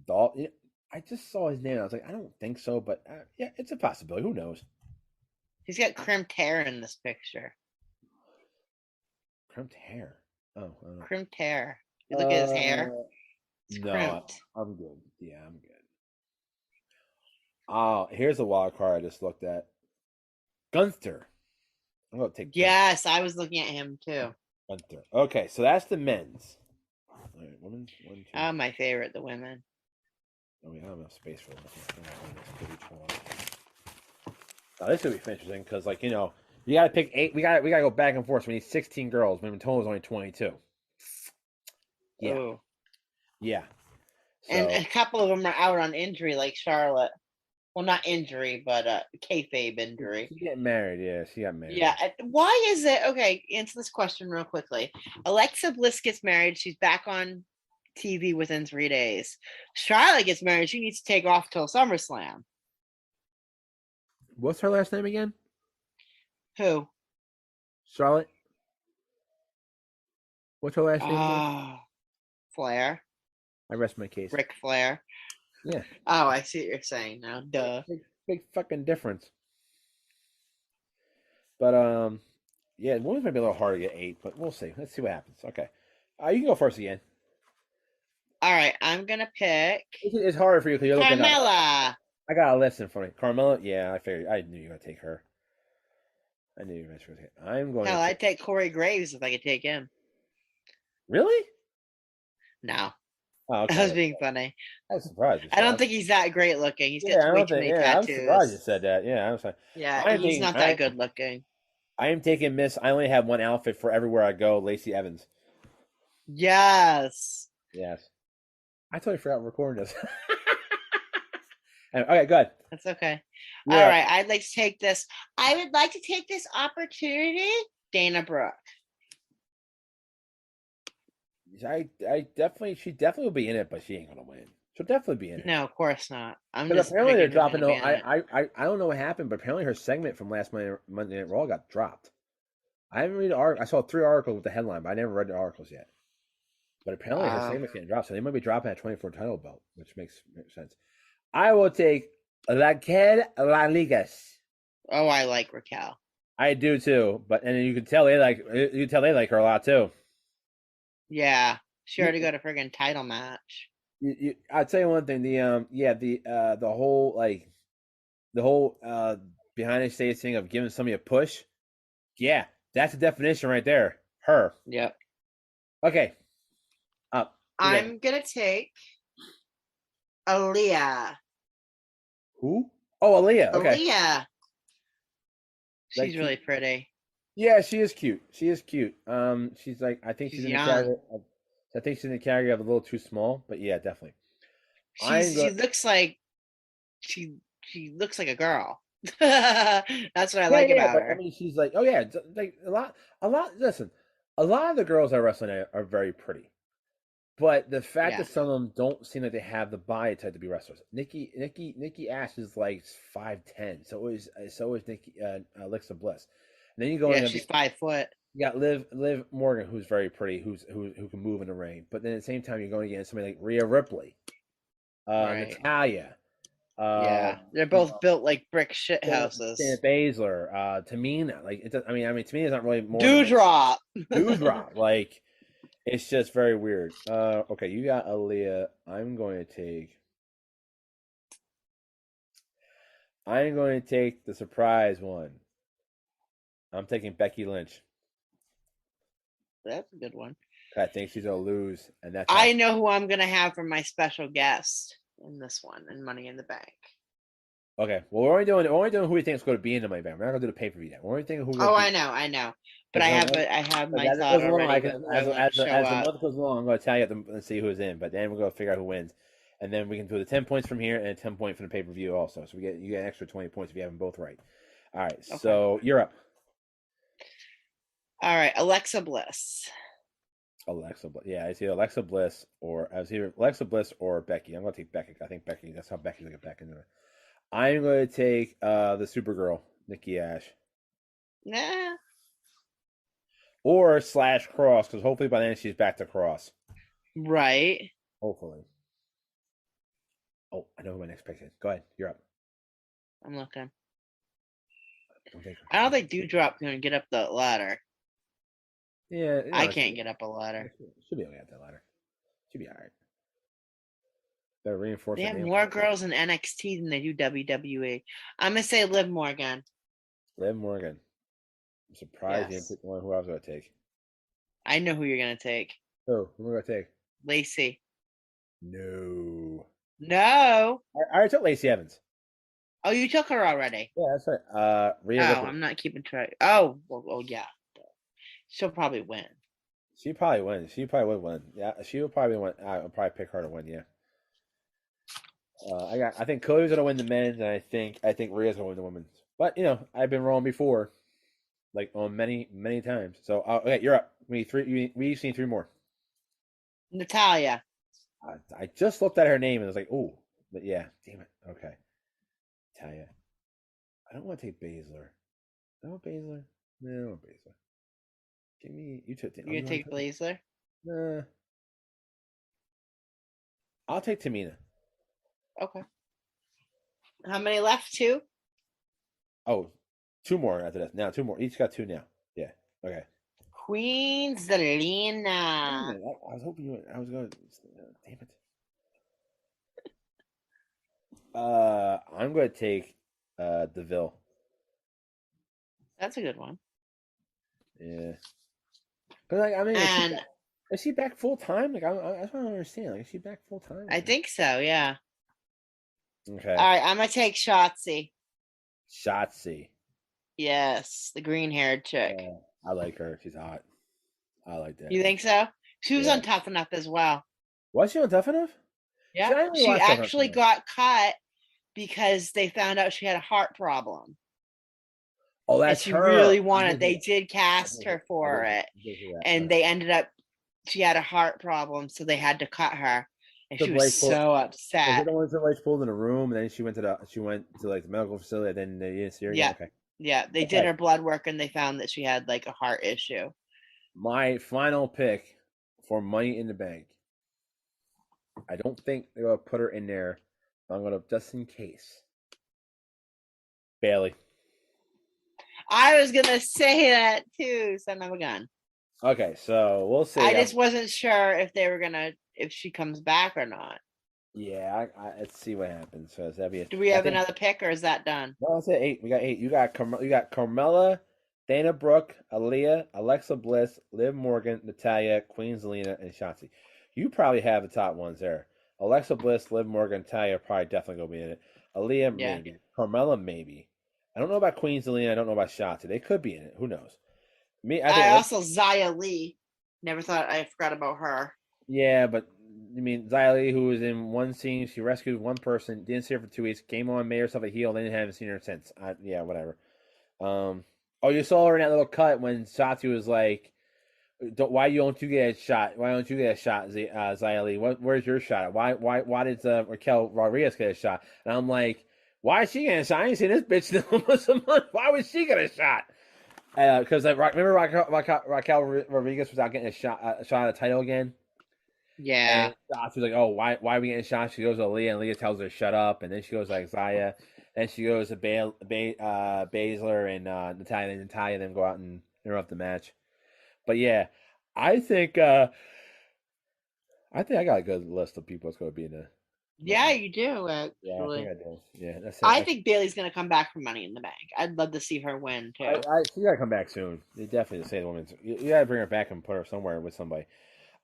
Yeah, I just saw his name. I was like, I don't think so, but yeah, it's a possibility. Who knows? He's got crimped hair in this picture. Crimped hair. Oh, crimped hair. You look at his hair. It's no, crimped. I'm good. Yeah, I'm good. Oh, here's a wild card I just looked at. Gunther. I'm gonna take. Yes, Gunther. I was looking at him too. Gunther. Okay, so that's the men's. All right, women. 1, 2. Oh, my favorite, the women. Oh, I don't have enough space for them. Now, this is gonna be interesting because, like, you gotta pick 8. We gotta go back and forth. We need 16 girls. Maybe total is only 22. Yeah. Ooh. Yeah. So, and a couple of them are out on injury, like Charlotte. Well, not injury, but kayfabe injury. She's getting married. Yeah, she got married. Yeah. Why is it? Okay, answer this question real quickly. Alexa Bliss gets married. She's back on TV within 3 days. Charlotte gets married. She needs to take off till SummerSlam. What's her last name again? Who? Charlotte. What's her last name again? Flair. I rest my case. Ric Flair. Yeah. Oh, I see what you're saying now. Duh. Big fucking difference. But yeah, women's might be a little harder to get 8, but we'll see. Let's see what happens. Okay. You can go first again. All right, I'm gonna pick. It's harder for you because you're looking at Carmella. I got a list in front of me. Carmella, yeah, I figured. I knew you were gonna take her. I knew you were gonna take her. I'm going. Hell, I'd take Corey Graves if I could take him. Really? No. Oh, okay. I was being funny. I was surprised. I don't think he's that great looking. He's got way too many tattoos. I'm surprised you said that. Yeah, I was like, yeah, he's not that good looking. I am taking Miss. I only have one outfit for everywhere I go. Lacey Evans. Yes. Yes. I totally forgot we're recording this. Okay, good. That's okay. Yeah. All right, I'd like to take this. I would like to take this opportunity, Dana Brooke. She definitely will be in it, but she ain't gonna win. She'll definitely be in it. No, of course not. Apparently they're dropping. I don't know what happened, but apparently her segment from last Monday Night Raw got dropped. I haven't read the article. I saw 3 articles with the headline, but I never read the articles yet. But apparently her segment's getting dropped, so they might be dropping that 24 title belt, which makes sense. I will take Raquel Rodriguez. Oh, I like Raquel. I do too, and you can tell they like her a lot too. Yeah, she already got a friggin' title match. I'll tell you one thing. The whole behind the scenes thing of giving somebody a push. Yeah, that's a definition right there. Her. Yep. Okay. I'm gonna take Aaliyah. Who? Oh, Aaliyah. Okay. Aaliyah. She's Like, really pretty. Yeah, she is cute. She's like, I think She's she's in young. the category. I think she's in the category of a little too small, but yeah, definitely. She looks like she looks like a girl. That's what I like about her. I mean, she's like, oh yeah, like a lot. Listen, a lot of the girls that are wrestling are very pretty, but the fact that some of them don't seem like they have the body type to be wrestlers. Nikki Ash is like 5'10", so is Nikki Alexa Bliss. And then you go she's 5 foot. You got Liv Morgan, who's very pretty, who can move in the ring. But then at the same time, you're going against somebody like Rhea Ripley, Natalya. They're both built like brick shit houses. Shayna Baszler, Tamina. Like, Tamina's not really more. Dewdrop. Like, it's just very weird. Okay, you got Aaliyah. I'm going to take the surprise one. I'm taking Becky Lynch. That's a good one. I think she's gonna lose, and that's. I know who I'm gonna have for my special guest in this one, in Money in the Bank. Okay, well, we're only doing who we think is going to be in the Money in the Bank. We're not gonna do the pay per view yet. We're only thinking who. I know. But I have my thought already. As the month goes along, I'm going to tell you and see who's in, but then we're going to figure out who wins, and then we can do the 10 points from here and a 10 point from the pay per view also. So you get an extra 20 points if you have them both right. All right, okay. So you're up. All right, Alexa Bliss. Yeah, I see Alexa Bliss or Becky. I'm going to take Becky. I think Becky. That's how Becky's going to get back into it. I'm going to take the Supergirl, Nikki Ash. Nah. Or / Cross, because hopefully by then she's back to Cross. Right. Hopefully. Oh, I know who my next pick is. Go ahead. You're up. I'm looking. I don't think Dewdrop's going to get up the ladder. Yeah. I can't get up a ladder. Should be able to get up that ladder. Should be all right. They're reinforcing. They have more girls in NXT than they do WWE. I'm going to say Liv Morgan. Liv Morgan. I'm surprised you didn't pick one. Who I was going to take? I know who you're going to take. Who am I going to take? Lacey. No. I already took Lacey Evans. Oh, you took her already? Yeah, that's right. Rhea Ripley. I'm not keeping track. Oh, yeah. She'll probably win. She probably wins. She probably would win. Yeah, she would probably win. I'll probably pick her to win. Yeah. I think Cody's gonna win the men's, and I think Rhea's gonna win the women's. But I've been wrong before, like on many times. So okay, you're up. We each need 3 more. Natalya. I just looked at her name and was like, oh, but yeah, damn it. Okay, Natalya. I don't want to take Baszler. I want Baszler. No, I don't want Baszler. Give me you took. You gonna take Baszler? Nah. I'll take Tamina. Okay. How many left? 2? Oh, 2 more after that. Now 2 more. Each got 2 now. Yeah. Okay. Queen Zelina. I was hoping I was going to. Damn it. I'm going to take DeVille. That's a good one. Yeah. But is she back full time? Like I don't understand. Like, is she back full time? I think so. Yeah. Okay. All right, I'm gonna take Shotzi. Shotzi. Yes, the green-haired chick. Yeah, I like her. She's hot. I like that. You think so? She was on Tough Enough as well. Was she on Tough Enough? Yeah. She actually got cut because they found out she had a heart problem. Oh, that's she really wanted. They did cast her for it, and they ended up. She had a heart problem, so they had to cut her, and she was so upset. Was it the one that pulled in a room, and then she went to like the medical facility, and then they didn't see her again? Okay. Yeah, they did her blood work, and they found that she had like a heart issue. My final pick for Money in the Bank. I don't think they're gonna put her in there. I'm gonna just in case. Bailey. I was gonna say that too, son of a gun. Okay, so we'll see. I just wasn't sure if they were gonna if she comes back or not. Yeah, let's see what happens. So that'd be. Do we have another pick, or is that done? No, that's it. 8. We got 8. You got Carmella, Dana Brooke, Aaliyah, Alexa Bliss, Liv Morgan, Natalya, Queen Zelina, and Shotzi. You probably have the top ones there. Alexa Bliss, Liv Morgan, Natalya probably definitely gonna be in it. Aaliyah maybe. Carmella maybe. I don't know about Queen Zelina. I don't know about Shotzi. They could be in it. Who knows? I also Xia Li. Never thought I forgot about her. Yeah, but I mean Xia Li, who was in one scene, she rescued one person, didn't see her for 2 weeks, came on, made herself a heel, then haven't seen her since. Yeah, whatever. Oh, you saw her in that little cut when Shotzi was like, "Why don't you get a shot? Why don't you get a shot, Xia Li? Where's your shot? Why did Raquel Rodriguez get a shot?" And I'm like, "Why is she getting a shot? I ain't seen this bitch in almost a month. Why would she get a shot?" Because remember Raquel Rodriguez was out getting a shot at the title again. Yeah. And she was like, "Oh, why are we getting shot?" She goes to Leah, and Leah tells her to shut up, and then she goes like Xia. Then she goes to Baszler and Natalya, and Natalya then go out and interrupt the match. But yeah, I think I got a good list of people that's going to be in the. Yeah, you do. Actually. Yeah, I think I do. Yeah, that's it. I think Bailey's going to come back for Money in the Bank. I'd love to see her win too. She got to come back soon. They definitely say the woman's. You got to bring her back and put her somewhere with somebody.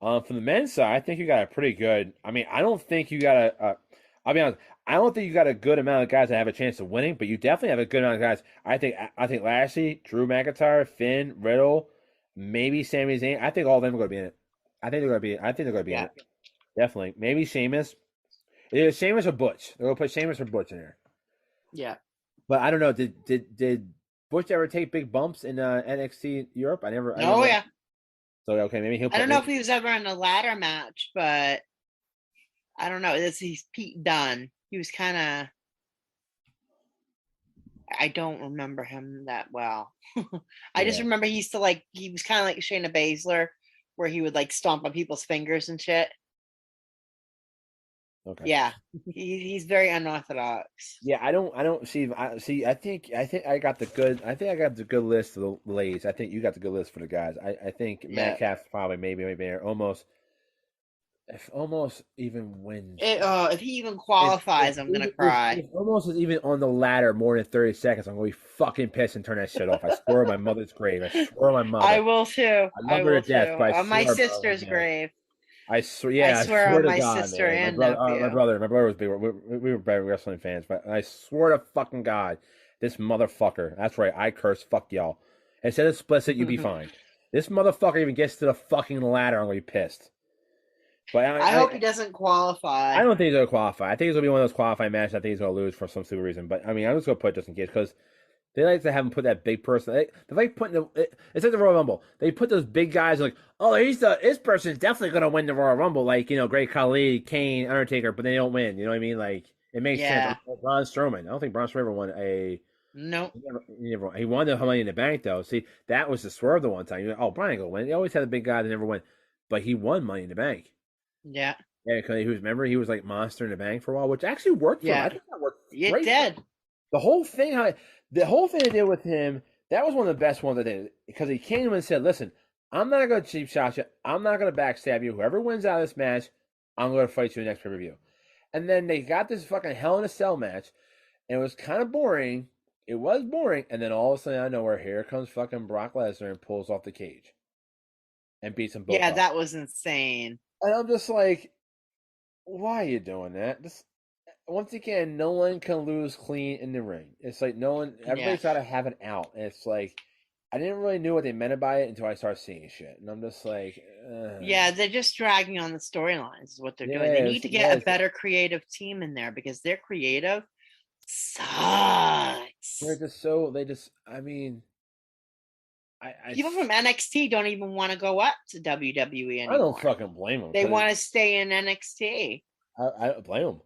From the men's side, I think you got a pretty good. I mean, I don't think you got a. I'll be honest. I don't think you got a good amount of guys that have a chance of winning, but you definitely have a good amount of guys. I think Lashley, Drew McIntyre, Finn, Riddle, maybe Sami Zayn. I think all of them are going to be in it. I think they're going to be in it. Definitely. Maybe Sheamus. Either Sheamus or Butch. They're going to put Sheamus or Butch in there. Yeah. But I don't know. Did Butch ever take big bumps in NXT Europe? I never. Yeah. So okay, maybe he'll. I don't know if he was ever in a ladder match, but I don't know. He's Pete Dunne. He was kind of. I don't remember him that well. I just remember he used to he was kind of like Shayna Baszler, where he would stomp on people's fingers and shit. Okay. Yeah, he's very unorthodox. Yeah, I don't see. I think I got the good. I think I got the good list of the ladies. I think you got the good list for the guys. I think Metcalf's probably maybe there almost. If almost even wins. If he even qualifies, I'm gonna cry. If almost is even on the ladder more than 30 seconds, I'm gonna be fucking pissed and turn that shit off. I swear on my mother's grave. I swear on my mother. I will too. I love her to death. But on my sister's grave. I swear. I swear on to my God, sister man. and my brother was big. We were big wrestling fans, but I swear to fucking God, this motherfucker. That's right. I curse. Fuck y'all. Instead of explicit, you'd be fine. This motherfucker even gets to the fucking ladder, I'm gonna be pissed. But I hope he doesn't qualify. I don't think he's going to qualify. I think it's going to be one of those qualifying matches. I think he's going to lose for some stupid reason. But, I mean, I'm just going to put it just in case because they like to have him put that big person. They like putting it's like the Royal Rumble. They put those big guys like, oh, this person's definitely going to win the Royal Rumble. Like, Great Khali, Kane, Undertaker, but they don't win. You know what I mean? Like, it makes sense. Braun Strowman. I don't think Braun Strowman ever won a. No. He won the Money in the Bank, though. See, that was the swerve the one time. Oh, Brian going to win. They always had a big guy that never win. But he won Money in the Bank. Yeah. Yeah, because he was like Monster in the Bank for a while, which actually worked for him. I think that worked great. It did. The whole thing I did with him, that was one of the best ones I did. Because he came and said, listen, I'm not going to cheap shot you. I'm not going to backstab you. Whoever wins out of this match, I'm going to fight you in the next pay-per-view. And then they got this fucking Hell in a Cell match, and it was kind of boring. It was boring. And then all of a sudden, out of nowhere, here comes fucking Brock Lesnar and pulls off the cage. And beats them both up. That was insane. And I'm just like, why are you doing that? Once again, no one can lose clean in the ring. It's like everybody's got to have it out. And it's like, I didn't really know what they meant by it until I started seeing shit. And I'm just like, yeah, they're just dragging on the storylines is what they're doing. They need to get a better creative team in there because their creative sucks. I mean, people from NXT don't even want to go up to WWE anymore. I don't fucking blame them. They want to stay in NXT. I don't blame them.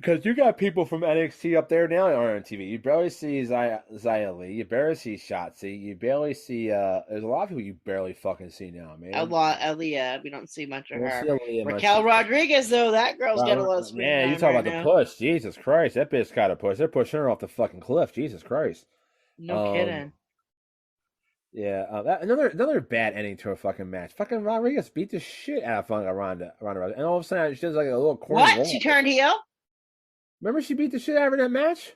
because you got people from NXT up there now on TV. You barely see Xia Li. You barely see Shotzi. You barely see. There's a lot of people you barely fucking see now, man. A lot, Aaliyah. We don't see much of We'll her. see Aaliyah much. Raquel Rodriguez, though, that girl's got a lot of screen Man, time you talk right about now. the push. Jesus Christ, that bitch got a push. They're pushing her off the fucking cliff. Jesus Christ. No kidding. Yeah, another bad ending to a fucking match. Fucking Rodriguez beat the shit out of fucking Ronda Rousey, and all of a sudden she does like a little corner. What? She turned heel? Remember she beat the shit out of her in that match?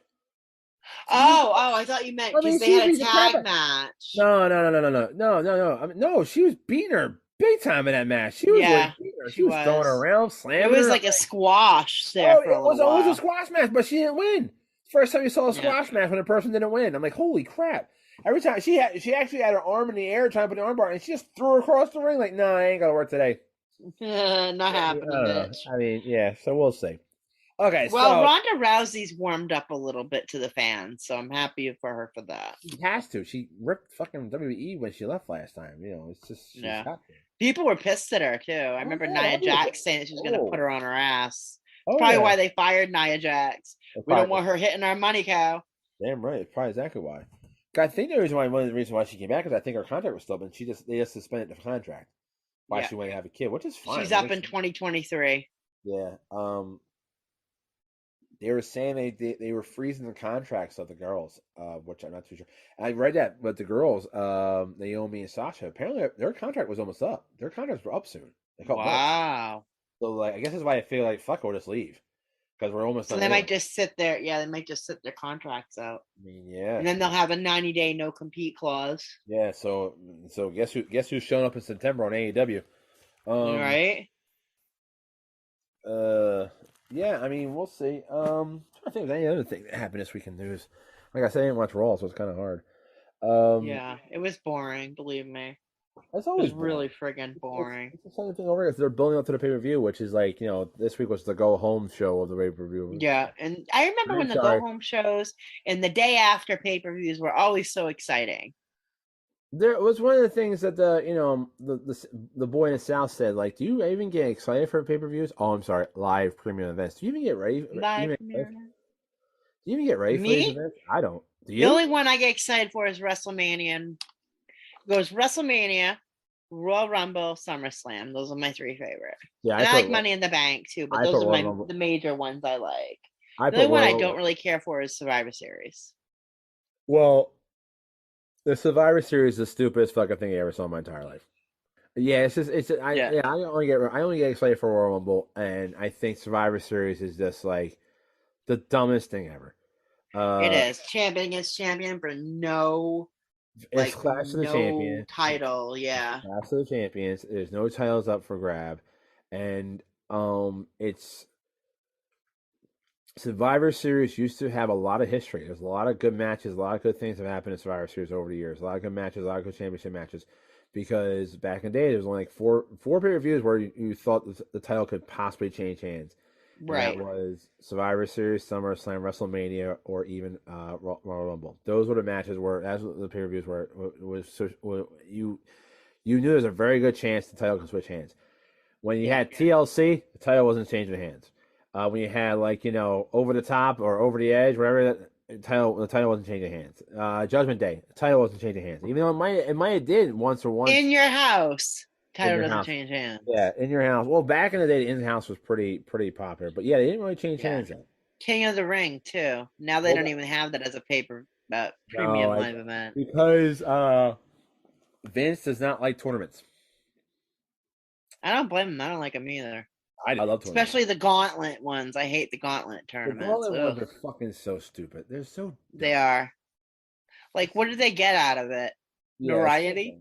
Oh, I thought you meant because they had a tag match. No. I mean, no, she was beating her big time in that match. She was beating her. She was throwing her around, slamming her. It was like a squash there for a little while. It was a squash match, but she didn't win. First time you saw a squash match when a person didn't win. I'm like, holy crap. Every time she actually had her arm in the air trying to put the armbar, and she just threw her across the ring like, nah, I ain't gonna work today. Not happening, bitch. I mean, yeah, so we'll see. Okay, well, Ronda Rousey's warmed up a little bit to the fans, so I'm happy for her for that. She has to. She ripped fucking WWE when she left last time. You know, it's just got to. People were pissed at her too. I remember Nia Jax saying that she was going to put her on her ass. That's probably why they fired Nia Jax. We don't want her hitting our money cow. Damn right. It's probably exactly why. I think one of the reasons why she came back is I think her contract was still, but they just suspended the contract. Why she wanted to have a kid, which is fine. She's up in 2023. Yeah. They were saying they were freezing the contracts of the girls, which I'm not too sure. I read that, but the girls, Naomi and Sasha, apparently their contract was almost up. Their contracts were up soon. Wow. So like, I guess that's why I feel like fuck, we'll just leave because we're almost. So they might just sit there. Yeah, they might just sit their contracts out. I mean, yeah. And then they'll have a 90-day no compete clause. Yeah. So guess who's showing up in September on AEW? Right. Yeah, I mean, we'll see. I think any other thing that happened this week in news. Like I said, I didn't watch Raw, so it's kind of hard. Yeah, it was boring. Believe me, it's always really friggin' boring. It's the same thing over here. They're building up to the pay-per-view, which is like, this week was the go-home show of the pay-per-view. Yeah, and I remember when the go-home shows and the day after pay-per-views were always so exciting. There was one of the things that the boy in the South said, like, do you even get excited for pay-per-views? Oh, I'm sorry, live premium events. Do you even get ready? Do you even get ready for these events? I don't. Do you? The only one I get excited for is WrestleMania. It goes WrestleMania, Royal Rumble, SummerSlam. Those are my three favorite. Yeah, I like Money in the Bank too, but those are the major ones I like. The only one I don't really care for is Survivor Series. Well, the Survivor Series is the stupidest fucking thing I ever saw in my entire life. Yeah, I only get excited for Royal Rumble, and I think Survivor Series is just like the dumbest thing ever. It is champion against champion for no. It's Clash of the Champions title, yeah. Clash of the Champions. There's no titles up for grab, and it's Survivor Series used to have a lot of history. There's a lot of good matches, a lot of good things have happened in Survivor Series over the years. A lot of good matches, a lot of good championship matches. Because back in the day, there was only like four pay-per-views where you thought the title could possibly change hands. Right. And that was Survivor Series, SummerSlam, WrestleMania, or even Royal Rumble. Those were the matches where that's what the pay-per-views were. You knew there was a very good chance the title could switch hands. When you had TLC, the title wasn't changing hands. When you had Over the Top or Over the Edge, whatever, the title wasn't changing hands. Judgment Day, the title wasn't changing hands. Even though it might have did once or once. In Your House. Title doesn't change hands. Yeah, In Your House. Well, back in the day, the In House was pretty popular, but yeah, they didn't really change hands then. King of the Ring too. Now they don't even have that as a premium live event because Vince does not like tournaments. I don't blame him. I don't like them either. I love tournaments, especially the gauntlet ones. I hate the gauntlet tournaments. The gauntlet ones are fucking so stupid. They're so dumb. They are. Like, what did they get out of it? Notoriety.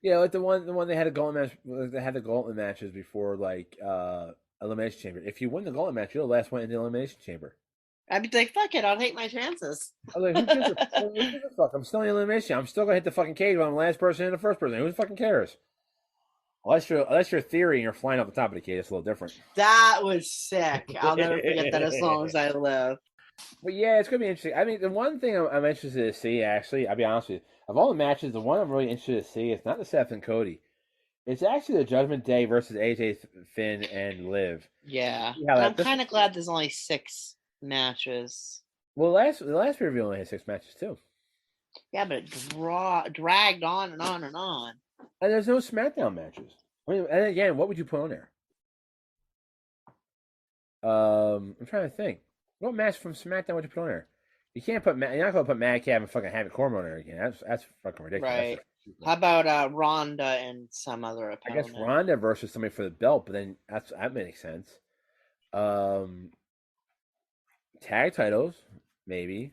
Yeah, like the one they had a gauntlet match. They had the gauntlet matches before Elimination Chamber. If you win the gauntlet match, you're the last one in the Elimination Chamber. I'd be like, fuck it, I'll take my chances. I was like, who gives a fuck? I'm still in the elimination. I'm still gonna hit the fucking cage when I'm the last person and the first person. Who fucking cares? Unless you're Theory and you're flying up the top of the cage, it's a little different. That was sick. I'll never forget that as long as I live. But yeah, it's gonna be interesting. I mean, the one thing I'm interested to see, actually, I'll be honest with you, of all the matches, the one I'm really interested to see is not the Seth and Cody. It's actually the Judgment Day versus AJ, Finn, and Liv. Yeah, I'm kind of glad there's only 6 matches. Well, the last review only had 6 matches too. Yeah, but it dragged on and on and on. And there's no SmackDown matches. I mean, and again, what would you put on there? I'm trying to think. What match from SmackDown would you put on there? You can't put. You're not gonna put Madcap and fucking Happy Corbin on there again. That's fucking ridiculous. Right. How about Ronda and some other opponent? I guess Ronda versus somebody for the belt, but then that makes sense. Tag titles, maybe.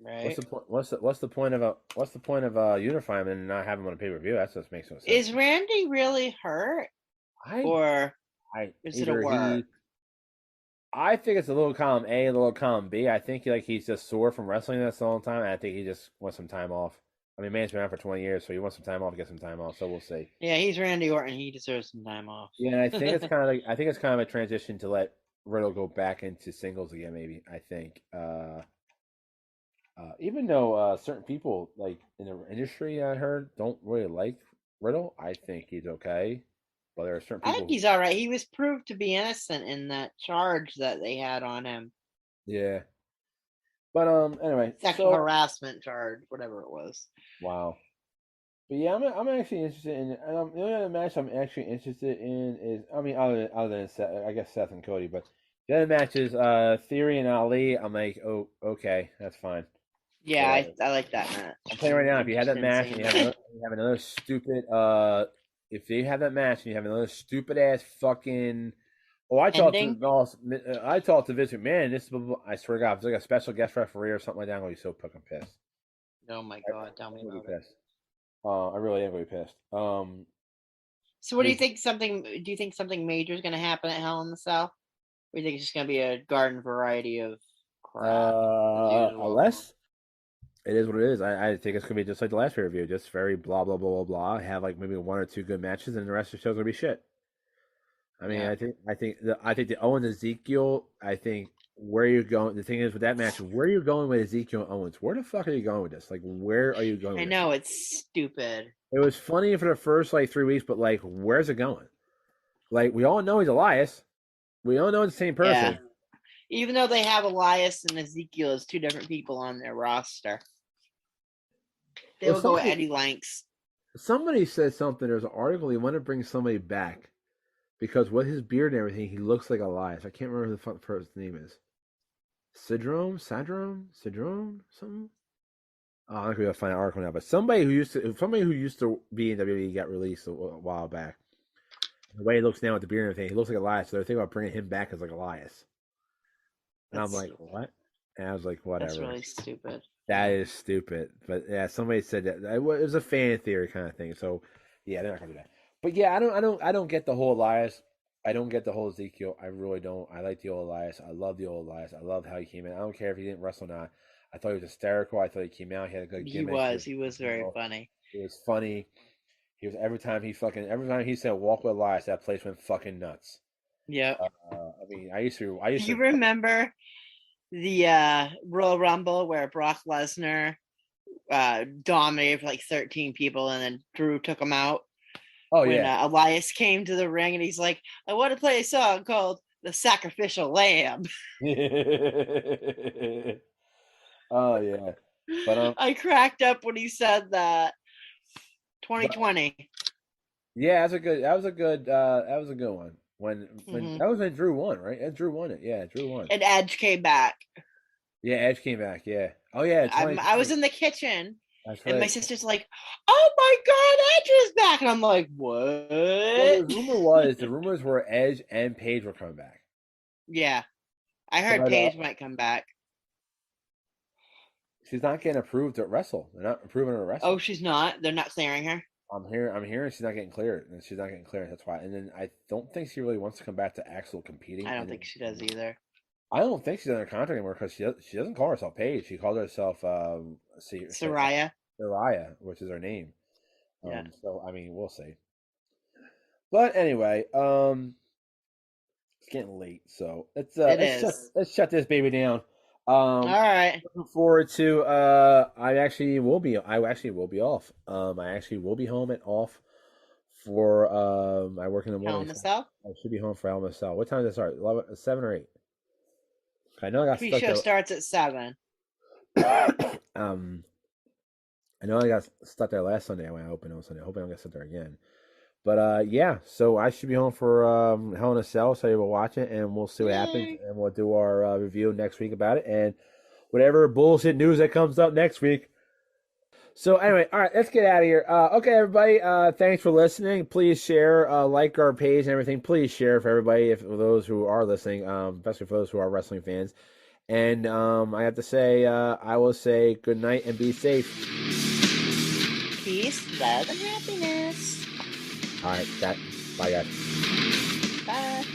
Right. What's the point of unifying them and not having them on a pay per view? That just makes no sense. Is Randy really hurt, or is it a work? I think it's a little column A, a little column B. I think he's just sore from wrestling this all the time. And I think he just wants some time off. I mean, man's been out for 20 years, so he wants some time off, get some time off. So we'll see. Yeah, he's Randy Orton. He deserves some time off. Yeah, and I think it's kind of a transition to let Riddle go back into singles again. Maybe I think. Even though certain people like in the industry, I heard, don't really like Riddle, I think he's okay. But there are certain people. I think he's all right. He was proved to be innocent in that charge that they had on him. Yeah. But anyway, sexual harassment charge, whatever it was. Wow. But yeah, I'm actually interested in. The only other match I'm actually interested in is, I mean, other than Seth, I guess Seth and Cody, but the other matches, Theory and Ali. I'm like, oh, okay, that's fine. Yeah, I like that match. I'm telling you right now, if you have that match and you have another stupid, if you have that match and you have another stupid ass fucking. Oh, I talked to Vince McMahon. This is, I swear to God, if it's like a special guest referee or something like that, I'm gonna be so fucking pissed. Oh my God, tell me about it. I really am gonna be pissed. So, what do you think? Do you think something major is gonna happen at Hell in the Cell? Or do you think it's just gonna be a garden variety of crap? Unless it is what it is. I think it's gonna be just like the last review, just very blah blah blah blah blah. Have like maybe 1 or 2 good matches, and the rest of the show's gonna be shit. I mean, yeah. I think the Owens Ezekiel. I think where you're going. The thing is with that match, where are you going with Ezekiel and Owens? Where the fuck are you going with this? Like, where are you going? I know it's stupid. It was funny for the first 3 weeks, but where's it going? We all know he's Elias. We all know it's the same person. Yeah. Even though they have Elias and Ezekiel as 2 different people on their roster, they will go with Eddie Lanks. Somebody said something. There's an article. He wanted to bring somebody back. Because with his beard and everything, he looks like Elias. I can't remember who the fuck person's name is. Sidrome, something. Oh, I'm not gonna find an article now. But somebody who used to be in WWE got released a while back. The way he looks now with the beard and everything, he looks like Elias. So they're thinking about bringing him back as Elias. And I'm like, what? And I was like, whatever. That's really stupid. That is stupid. But yeah, somebody said that it was a fan theory kind of thing. So yeah, they're not gonna do that. But yeah, I don't get the whole Elias. I don't get the whole Ezekiel. I really don't. I like the old Elias. I love the old Elias. I love how he came in. I don't care if he didn't wrestle or not. I thought he was hysterical. I thought he came out. He had a good gimmick. He was very funny. He was funny. He was every time he said walk with Elias, that place went fucking nuts. Yeah. I mean, I used to. Do you remember the Royal Rumble where Brock Lesnar dominated for 13 people and then Drew took him out? Oh, when Elias came to the ring and he's like, I want to play a song called The Sacrificial Lamb. Oh, yeah. But I cracked up when he said that. 2020. Yeah, that was a good one. When that was when Drew won, right? Drew won it. Yeah, Drew won. And Edge came back. Yeah, Edge came back. Yeah. Oh, yeah. I was in the kitchen. That's and right. my sister's like, "Oh my God, Edge is back!" And I'm like, "What?" Well, the rumors were Edge and Paige were coming back. Yeah, I heard Paige might come back. She's not getting approved to wrestle. They're not approving her to wrestle. Oh, she's not. They're not clearing her. I'm hearing she's not getting cleared, and she's not getting cleared. That's why. And then I don't think she really wants to come back to actual competing. I don't think she does either. I don't think she's under contract anymore because she doesn't call herself Paige. She calls herself Saraya. Saraya, which is her name. Yeah. So I mean, we'll see. But anyway, it's getting late, so let's shut this baby down. All right. Looking forward to. I actually will be off. I actually will be home and off for. I work in the morning. Hell in the Cell? I should be home for Hell in the Cell. What time does it start? 7 or 8? I know I got Pre-show stuck starts at 7. there. I know I got stuck there last Sunday when I opened on Sunday. I hope I don't get stuck there again. But yeah, so I should be home for Hell in a Cell, so you will watch it, and we'll see what happens, and we'll do our review next week about it, and whatever bullshit news that comes up next week. So anyway, all right, let's get out of here. Okay, everybody, thanks for listening. Please share, like our page and everything. Please share for everybody, for those who are listening, especially for those who are wrestling fans. And I have to say, I will say good night and be safe. Peace, love, and happiness. All right, bye, guys. Bye.